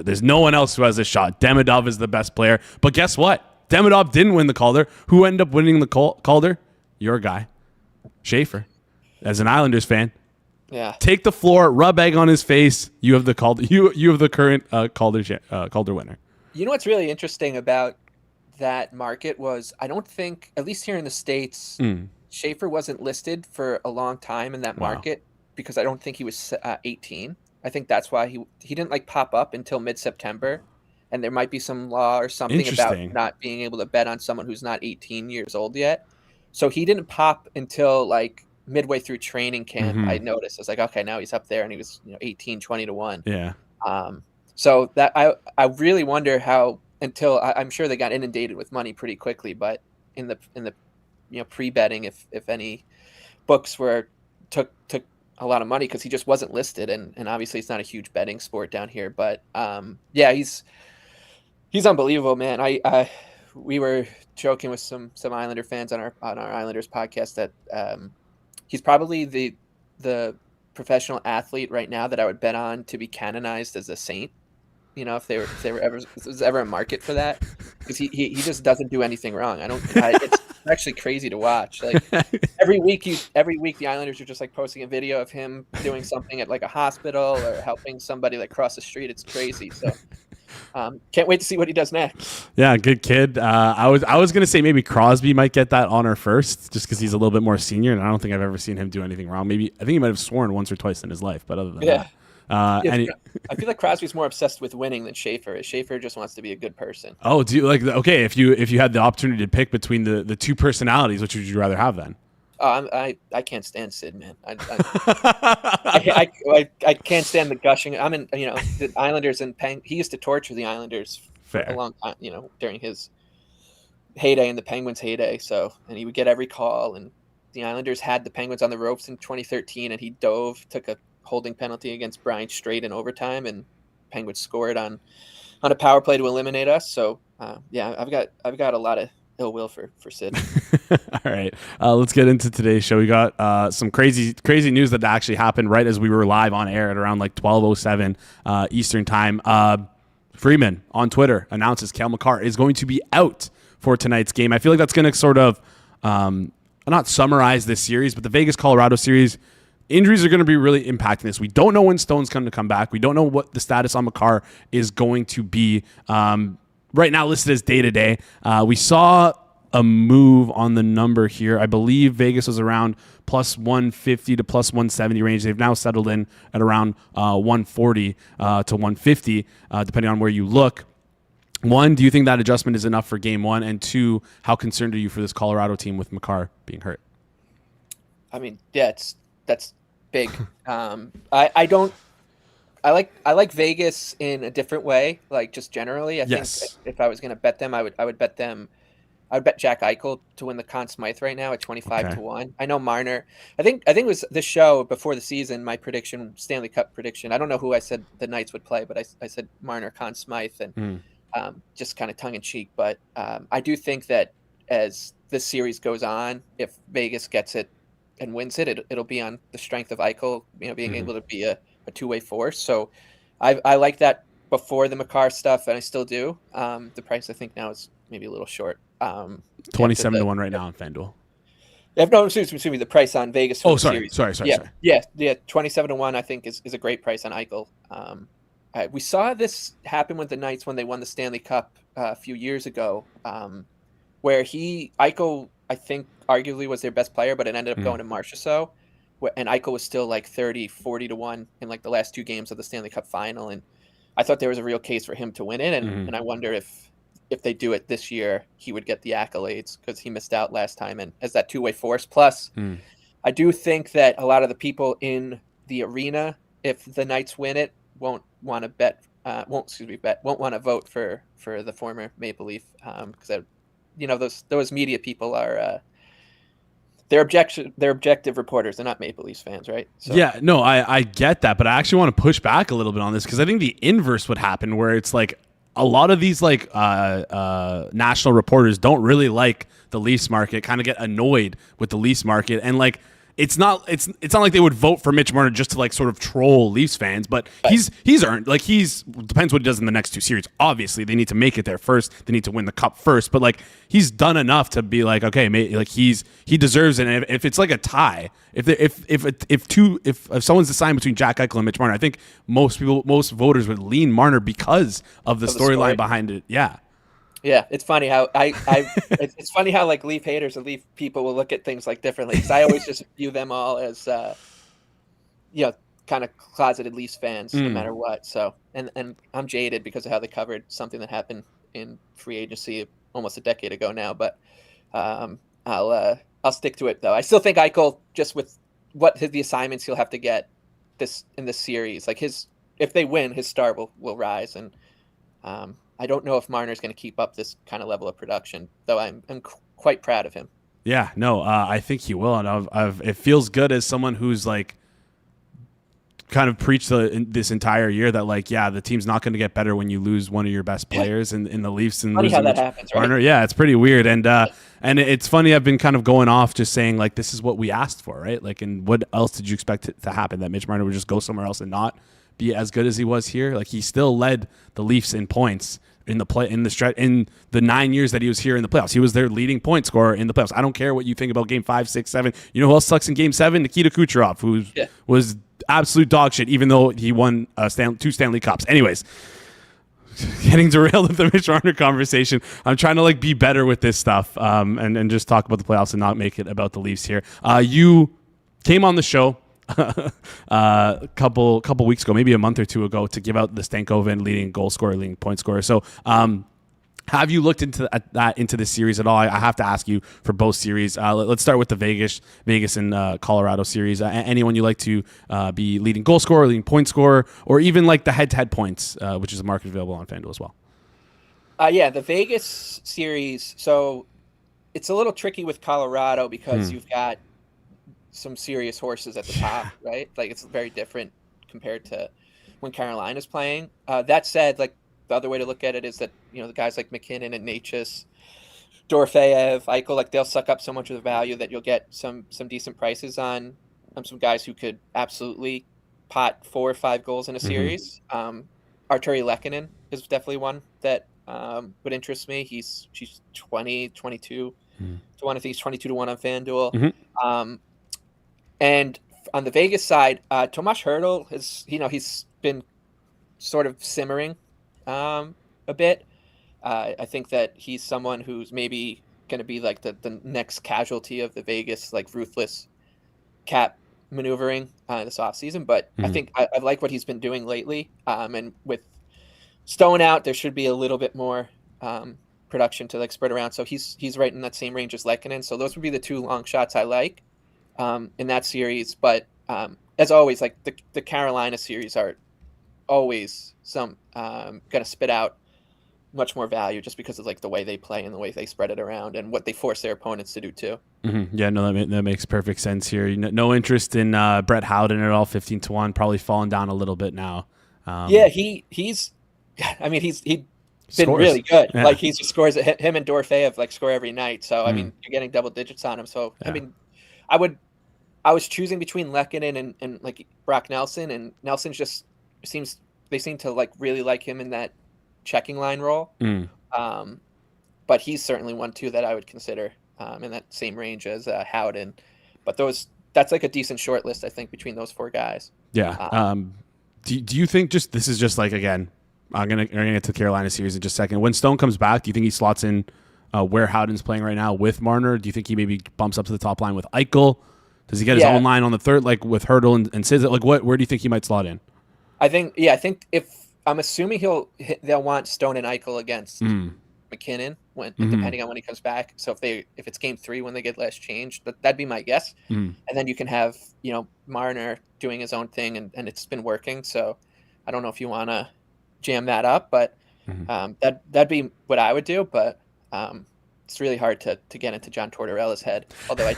There's no one else who has a shot. Demidov is the best player. But guess what? Demidov didn't win the Calder. Who ended up winning the Calder? Your guy, Schaefer. As an Islanders fan,
yeah.
Take the floor, rub egg on his face. You have the Calder. You have the current Calder winner.
You know what's really interesting about that market was I don't think, at least here in the States, Schaefer wasn't listed for a long time in that market because I don't think he was 18. I think that's why he didn't like pop up until mid-September. And there might be some law or something about not being able to bet on someone who's not 18 years old yet. So he didn't pop until like midway through training camp. I noticed. I was like, okay, now he's up there, and he was 18, 20-1.
Yeah.
So that I really wonder how, until I'm sure they got inundated with money pretty quickly, but in the pre-betting, if any books took a lot of money because he just wasn't listed, and obviously it's not a huge betting sport down here, but he's unbelievable, man. We were joking with some Islander fans on our Islanders podcast that he's probably the professional athlete right now that I would bet on to be canonized as a saint. If there's ever a market for that, because he just doesn't do anything wrong. It's actually crazy to watch. Like every week the Islanders are just like posting a video of him doing something at like a hospital or helping somebody like cross the street. It's crazy. So can't wait to see what he does next.
Yeah, good kid. I was gonna say maybe Crosby might get that honor first, just because he's a little bit more senior, and I don't think I've ever seen him do anything wrong. I think he might have sworn once or twice in his life, but other than that.
I feel like Crosby's more obsessed with winning than Schaefer. Schaefer just wants to be a good person.
Oh, do you if you had the opportunity to pick between the two personalities, which would you rather have then?
I can't stand Sid, man. I can't stand the gushing. I'm in the Islanders and he used to torture the Islanders for a long time, during his heyday and the Penguins' heyday. And he would get every call, and the Islanders had the Penguins on the ropes in 2013, and he took a holding penalty against Brian Straight in overtime, and Penguins scored on a power play to eliminate us. So I've got a lot of ill will for Sid.
All right, let's get into today's show. We got some crazy news that actually happened right as we were live on air at around like 12:07 Eastern time. Freeman on Twitter announces Cale Makar is going to be out for tonight's game. I feel like that's going to sort of not summarize this series, but the Vegas Colorado series. Injuries are going to be really impacting this. We don't know when Stone's going to come back. We don't know what the status on Makar is going to be. Right now listed as day-to-day. We saw a move on the number here. I believe Vegas was around plus 150 to plus 170 range. They've now settled in at around 140 to 150, depending on where you look. One, do you think that adjustment is enough for game one? And two, how concerned are you for this Colorado team with Makar being hurt?
I mean, that's big. I like Vegas in a different way, like just generally. I think if I was going to bet them, I would bet them. I would bet Jack Eichel to win the Conn Smythe right now at 25-1. I know Marner. I think it was the show before the season. My prediction, Stanley Cup prediction. I don't know who I said the Knights would play, but I said Marner, Conn Smythe, and just kind of tongue in cheek. But I do think that as this series goes on, if Vegas gets it and wins it, it'll be on the strength of Eichel, being able to be a two-way force. So I like that before the Makar stuff, and I still do. The price I think now is maybe a little short.
27-1 right now on FanDuel.
No, excuse me, the price on Vegas. For
Oh,
the
sorry.
series. Yeah. 27-1. I think is a great price on Eichel. We saw this happen with the Knights when they won the Stanley Cup a few years ago, where Eichel, I think, arguably was their best player, but it ended up going to Marchessault, and Eichel was still like 30-40-1 in like the last 2 games of the Stanley Cup final, and I thought there was a real case for him to win it, and I wonder if they do it this year, he would get the accolades because he missed out last time, and as that two-way force. Plus, I do think that a lot of the people in the arena, if the Knights win it, won't want to vote for the former Maple Leaf, because those media people are they're objective reporters. They're not Maple Leafs fans, right? So.
Yeah, no, I get that, but I actually want to push back a little bit on this because I think the inverse would happen, where it's like a lot of these like national reporters don't really like the Leafs market, kind of get annoyed with the Leafs market, and like it's not like they would vote for Mitch Marner just to like sort of troll Leafs fans, but he's earned, like, depends what he does in the next 2 series. Obviously, they need to make it there first. They need to win the cup first, but like he's done enough to be like, okay, like he deserves it. And if it's like a tie, if someone's deciding between Jack Eichel and Mitch Marner, I think most voters would lean Marner because of the storyline behind it. Yeah.
Yeah, it's funny how it's funny how like Leaf haters and Leaf people will look at things like differently, because I always just view them all as kind of closeted Leafs fans no matter what. So and I'm jaded because of how they covered something that happened in free agency almost a decade ago now. But I'll stick to it though. I still think Eichel, just with the assignments he'll have to get in this series, like if they win, his star will rise, and I don't know if Marner's going to keep up this kind of level of production, though I'm quite proud of him. Yeah, no,
I think he will, and it feels good as someone who's like kind of preached this entire year that like, yeah, the team's not going to get better when you lose one of your best players in the Leafs and
funny how that happens, right?
Marner. Yeah, it's pretty weird, and it's funny. I've been kind of going off just saying like this is what we asked for, right? Like, and what else did you expect to happen? That Mitch Marner would just go somewhere else and not be as good as he was here? Like, he still led the Leafs in points in the 9 years that he was here in the playoffs. He was their leading point scorer in the playoffs. I don't care what you think about game 5, 6, 7. You know who else sucks in game 7? Nikita Kucherov, who was absolute dog shit, even though he won 2 Stanley Cups. Anyways, getting derailed with the Mitch Marner conversation. I'm trying to like be better with this stuff and just talk about the playoffs and not make it about the Leafs here. You came on the show a couple weeks ago, maybe a month or 2 ago, to give out the Stankoven leading goal scorer, leading point scorer. So have you looked into this series at all? I have to ask you for both series. Let's start with the Vegas and Colorado series. Anyone you like to be leading goal scorer, leading point scorer, or even like the head-to-head points, which is a market available on FanDuel as well.
The Vegas series. So it's a little tricky with Colorado because you've got some serious horses at the top, right? Like, it's very different compared to when Carolina's playing. That said, like, the other way to look at it is that, the guys like McKinnon and Natchez, Dorofeyev, Eichel, like, they'll suck up so much of the value that you'll get some decent prices on some guys who could absolutely pot 4 or 5 goals in a series. Arturi Lehkonen is definitely one that would interest me. She's 20, 22 to 1. I think he's 22 to 1 on FanDuel. And on the Vegas side, Tomas Hertl he's been sort of simmering a bit. I think that he's someone who's maybe going to be like the next casualty of the Vegas like ruthless cap maneuvering this offseason. But I think I like what he's been doing lately. And with Stone out, there should be a little bit more production to like spread around. So he's right in that same range as Lehkonen. So those would be the 2 long shots I like in that series. But as always, like the Carolina series are always going to spit out much more value just because of like the way they play and the way they spread it around and what they force their opponents to do too.
Yeah, no, that makes perfect sense here. No interest in Brett Howden at all. 15 to 1, probably fallen down a little bit now.
He's been
scores.
Really good.
Yeah.
Like, he just scores. Him and Dorofeyev like score every night. So I mean, you're getting double digits on him. So I mean, I was choosing between Lehkonen and like Brock Nelson, and Nelson just seem to like really like him in that checking line role. But he's certainly one too that I would consider in that same range as Howden. But that's like a decent short list, I think, between those 4 guys.
Yeah. Do you think this is just like, again, I'm gonna get to the Carolina series in just a second. When Stone comes back, do you think he slots in where Howden's playing right now with Marner? Do you think he maybe bumps up to the top line with Eichel? Does he get his own line on the third, like with Hurdle and Sizza? Like, where do you think he might slot in?
I think if I'm assuming they'll want Stone and Eichel against McKinnon depending on when he comes back. So if it's game 3 when they get last change, that'd be my guess. And then you can have Marner doing his own thing, and it's been working. So I don't know if you want to jam that up, but that'd be what I would do. But it's really hard to get into John Tortorella's head. Although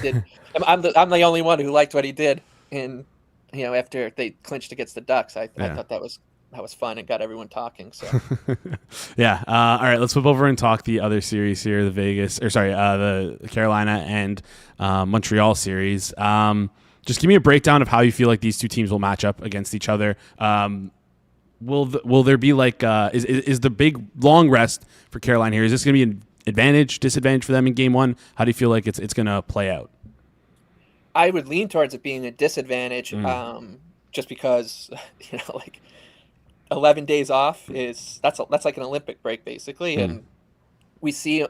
I'm the only one who liked what he did after they clinched against the Ducks. I thought that was fun and got everyone talking. So
yeah. All right, let's flip over and talk the other series here, the Carolina and Montreal series. Just give me a breakdown of how you feel like these two teams will match up against each other. Will there be like is the big long rest for Carolina here? Is this going to be an advantage, disadvantage for them in game 1? How do you feel like it's going to play out?
I would lean towards it being a disadvantage, just because 11 days off that's like an Olympic break basically, and we see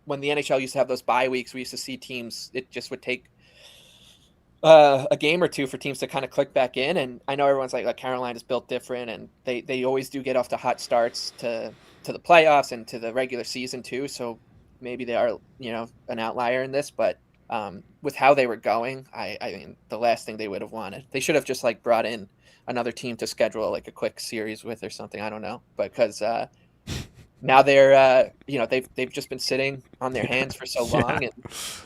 when the NHL used to have those bye weeks, we used to see teams. It just would take a game or 2 for teams to kind of click back in, and I know everyone's like Carolina's built different, and they always do get off to hot starts to the playoffs and to the regular season too. So maybe they are an outlier in this, but with how they were going, I mean, the last thing they would have wanted, they should have just brought in another team to schedule a quick series with or something. I don't know, because now they're they've just been sitting on their hands for so long,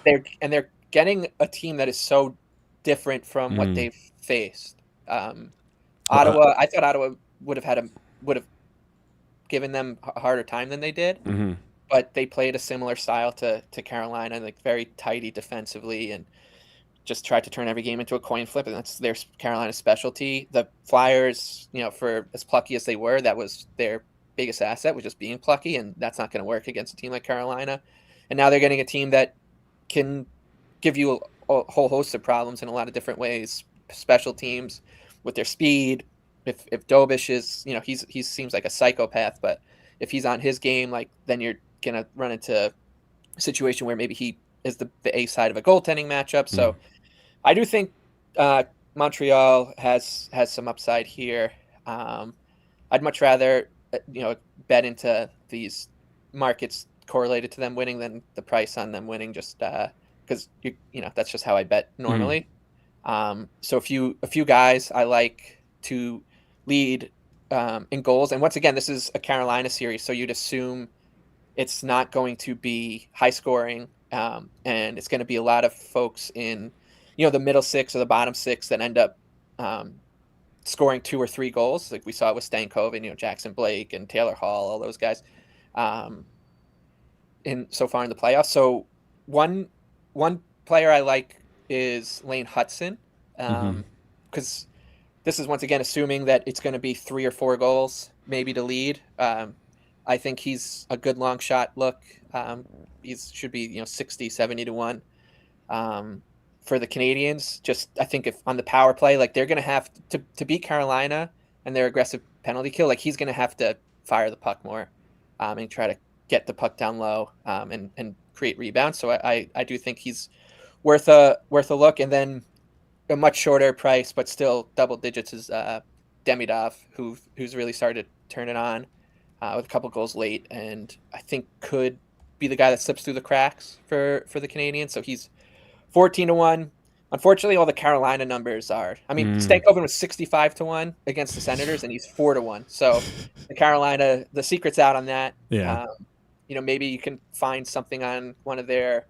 and they're getting a team that is so different from what they've faced. Ottawa, I thought Ottawa would have given them a harder time than they did. But they played a similar style to Carolina, very tidy defensively, and just tried to turn every game into a coin flip, and that's their Carolina specialty. The Flyers, for as plucky as they were, that was their biggest asset, was just being plucky, and that's not going to work against a team like Carolina. And now they're getting a team that can give you a whole host of problems in a lot of different ways. Special teams with their speed. If Dobish is, he seems like a psychopath, but if he's on his game, then you're gonna run into a situation where maybe he is the A side of a goaltending matchup. So I do think Montreal has some upside here. I'd much rather bet into these markets correlated to them winning than the price on them winning, just because that's just how I bet normally. So a few guys I like to lead in goals, and once again, this is a Carolina series, so you'd assume it's not going to be high scoring, and it's going to be a lot of folks in the middle 6 or the bottom 6 that end up scoring 2 or 3 goals, like we saw with Stankoven, Jackson Blake and Taylor Hall, all those guys in so far in the playoffs. So one player I like is Lane Hudson, because this is once again assuming that it's going to be 3 or 4 goals maybe to lead. I think he's a good long shot look. He should be 60, 70 to 1 for the Canadians. Just I think if on the power play, they're going to have to beat Carolina and their aggressive penalty kill, he's going to have to fire the puck more and try to get the puck down low and create rebounds. So I do think he's worth a look. And then a much shorter price, but still double digits, is Demidov, who's really started to turn it on with a couple goals late, and I think could be the guy that slips through the cracks for the Canadians. So he's 14 to 1. Unfortunately, all the Carolina numbers are. I mean, Stankoven was 65 to 1 against the Senators, and he's 4 to 1. So the secret's out on that.
Yeah.
Maybe you can find something on one of their,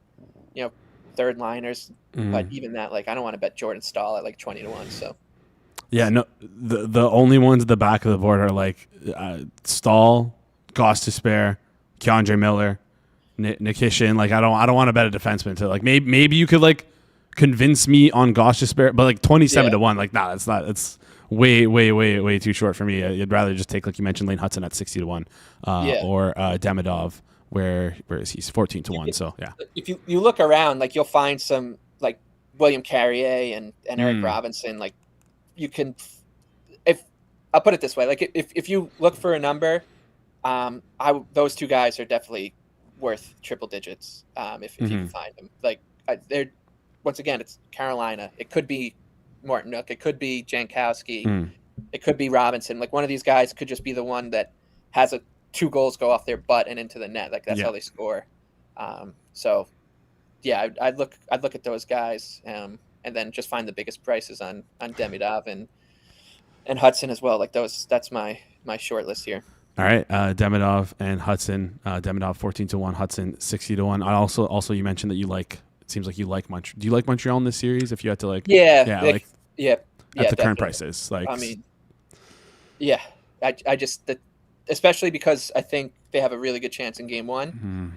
third liners, but even that, I don't want to bet Jordan Stahl at 20 to 1. So.
Yeah, no. The only ones at the back of the board are Stahl, Goss to spare, Keandre Miller, Nikishin. I don't want to bet a defenseman to maybe you could convince me on Goss to spare, but 27 to 1, nah, that's not. It's way too short for me. I'd rather just take, like you mentioned, Lane Hudson at 60 to 1, or Demidov. whereas he's 14 to 1. So yeah.
If you look around, like you'll find some like William Carrier and Eric Robinson. Like you can, if I'll put it this way, like if you look for a number, those two guys are definitely worth triple digits. If you can find them, like they're, once again, it's Carolina. It could be Martinook. It could be Jankowski. It could be Robinson. Like one of these guys could just be the one that has 2 goals go off their butt and into the net. Like that's how they score. So yeah, I'd look at those guys, and then just find the biggest prices on Demidov and Hudson as well. Like that's my short list here.
All right, Demidov and Hudson. Demidov 14 to 1, Hudson 60 to 1. I also you mentioned that you like. It seems like you like Montreal. Do you like Montreal in this series? If you had to
at
the current prices, like
I mean, yeah, I just especially because I think they have a really good chance in game 1.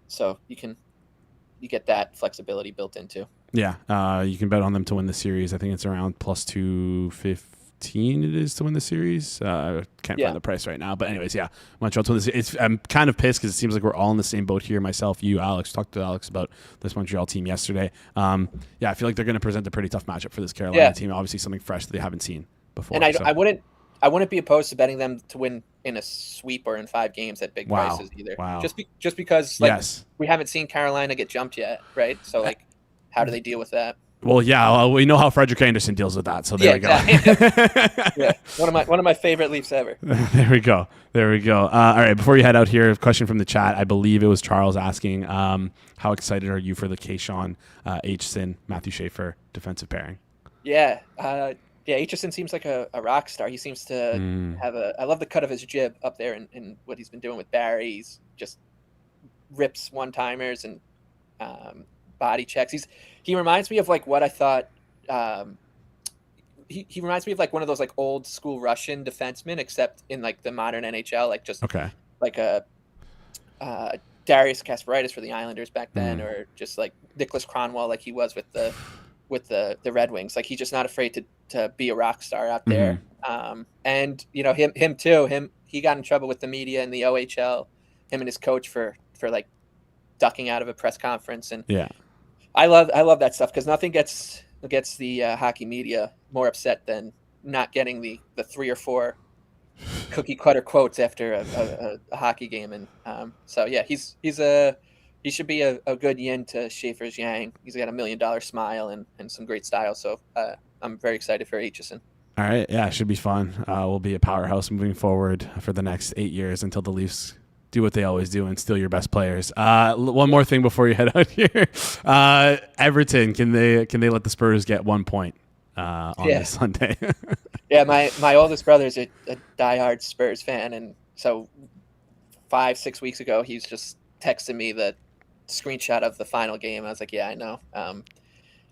So you get that flexibility built into.
Yeah, you can bet on them to win the series. I think it's around plus 250. It is to win the series. I can't find the price right now, but anyways, yeah, Montreal to win the series. I'm kind of pissed because it seems like we're all in the same boat here. Myself, you, Alex. Talked to Alex about this Montreal team yesterday. I feel like they're going to present a pretty tough matchup for this Carolina team. Obviously, something fresh that they haven't seen before.
And I wouldn't be opposed to betting them to win in a sweep or in 5 games at big prices either.
Wow.
Just because we haven't seen Carolina get jumped yet, right? So like, how do they deal with that?
Well, yeah, we know how Frederick Anderson deals with that. So there we go.
Yeah, one of my favorite Leafs ever.
There we go. All right, before you head out here, a question from the chat. I believe it was Charles asking, how excited are you for the Kayshawn, Aitchison, Matthew Schaefer defensive pairing?
Yeah, Aitchison seems like a rock star. He seems to have I love the cut of his jib up there and what he's been doing with Barry. He's just rips one-timers and body checks. He reminds me of like what I thought. He reminds me of like one of those like old school Russian defensemen, except in like the modern NHL, like just like a Darius Kasparaitis for the Islanders back then, or just like Nicholas Cronwall, like he was with the Red Wings. Like he's just not afraid to be a rock star out there. And you know him too. He got in trouble with the media in the OHL. Him and his coach for like ducking out of a press conference, and I love that stuff because nothing gets the hockey media more upset than not getting the 3 or 4 cookie cutter quotes after a hockey game. And so yeah, he should be a good yin to Schaefer's yang. He's got $1 million smile and some great style. So I'm very excited for Aitchison.
All right, yeah, it should be fun. We'll be a powerhouse moving forward for the next 8 years until the Leafs do what they always do and steal your best players. One more thing before you head out here. Everton, can they let the Spurs get 1 point on this Sunday?
Yeah, my oldest brother is a diehard Spurs fan, and so 5-6 weeks ago he's just texting me the screenshot of the final game. I was like, yeah, I know.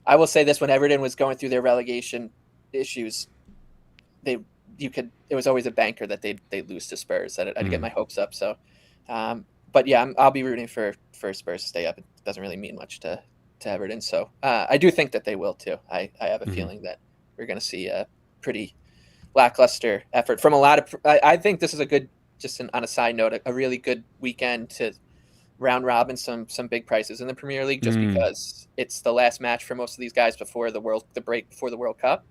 I will say this: when Everton was going through their relegation issues, it was always a banker that they'd lose to Spurs. I'd get my hopes up. So, but yeah, I'll be rooting for Spurs to stay up. It doesn't really mean much to Everton. So I do think that they will too. I have a feeling that we're going to see a pretty lackluster effort from a lot of. I think this is a good, on a side note, a really good weekend to round robin some big prices in the Premier League, just because it's the last match for most of these guys before the break before the World Cup.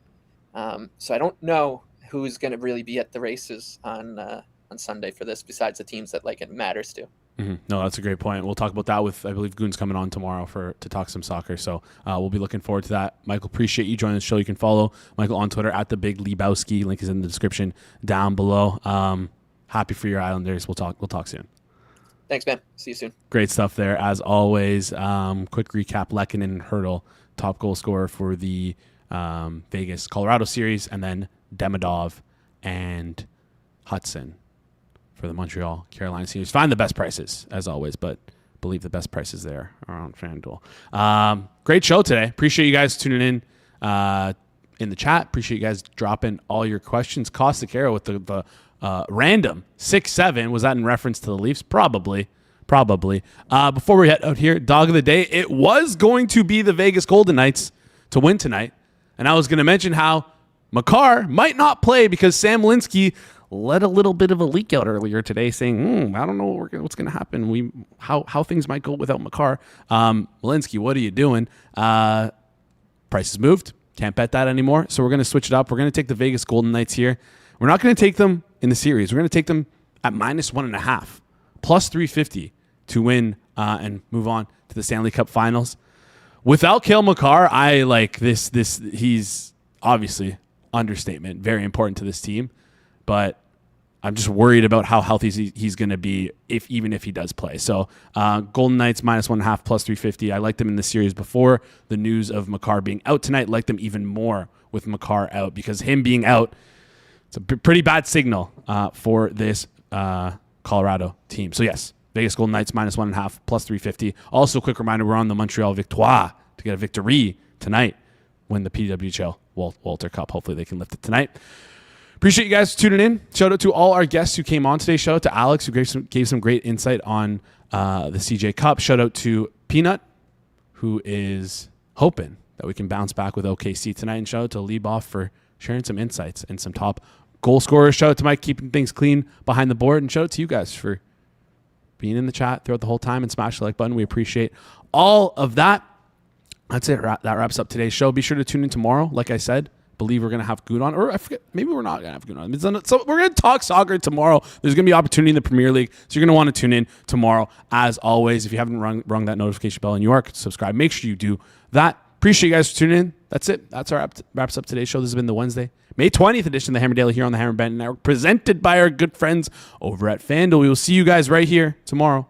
So I don't know who's going to really be at the races on Sunday for this, besides the teams that like it matters to.
No, that's a great point. We'll talk about that with, I believe, Goon's coming on tomorrow to talk some soccer. So we'll be looking forward to that. Michael, appreciate you joining the show. You can follow Michael on Twitter at the Big Lebowski. Link is in the description down below. Happy for your Islanders. We'll talk soon.
Thanks, man. See you soon.
Great stuff there, as always. Quick recap: Lehkonen and Hurdle, top goal scorer for the Vegas Colorado series, and then Demidov and Hudson for the Montreal Carolina series. Find the best prices, as always, but believe the best prices there are on FanDuel. Great show today. Appreciate you guys tuning in the chat. Appreciate you guys dropping all your questions. Caustic Arrow with the random 6-7. Was that in reference to the Leafs? Probably. Before we head out here, dog of the day. It was going to be the Vegas Golden Knights to win tonight, and I was going to mention how Makar might not play because Sam Linsky let a little bit of a leak out earlier today saying, I don't know what's going to happen. How things might go without Makar. Walensky, what are you doing? Prices moved. Can't bet that anymore. So we're going to switch it up. We're going to take the Vegas Golden Knights here. We're not going to take them in the series. We're going to take them at -1.5, plus 350 to win and move on to the Stanley Cup Finals. Without Cale Makar, I like this. He's obviously understatement, very important to this team, but I'm just worried about how healthy he's going to be even if he does play. So Golden Knights -1.5 plus 350. I liked them in the series before the news of Makar being out tonight. Liked them even more with Makar out because him being out, it's a pretty bad signal for this Colorado team. So yes, Vegas Golden Knights -1.5 plus 350. Also, quick reminder, we're on the Montreal Victoire to get a victory tonight. Win the PWHL Walter Cup. Hopefully they can lift it tonight. Appreciate you guys tuning in. Shout out to all our guests who came on today. Shout out to Alex, who gave some great insight on the CJ Cup. Shout out to Peanut, who is hoping that we can bounce back with OKC tonight. And shout out to Leboff for sharing some insights and some top goal scorers. Shout out to Mike keeping things clean behind the board. And shout out to you guys for being in the chat throughout the whole time and smash the like button. We appreciate all of that. That's it. That wraps up today's show. Be sure to tune in tomorrow. Like I said, believe we're going to have Good on, or I forget, maybe we're not going to have Good on. So we're going to talk soccer tomorrow. There's going to be opportunity in the Premier League, so you're going to want to tune in tomorrow. As always, if you haven't rung that notification bell in New York, subscribe. Make sure you do that. Appreciate you guys for tuning in. That's it. That's our wraps up today's show. This has been the Wednesday, May 20th edition of the Hammer Daily here on the Hammer Bettor Network, presented by our good friends over at FanDuel. We will see you guys right here tomorrow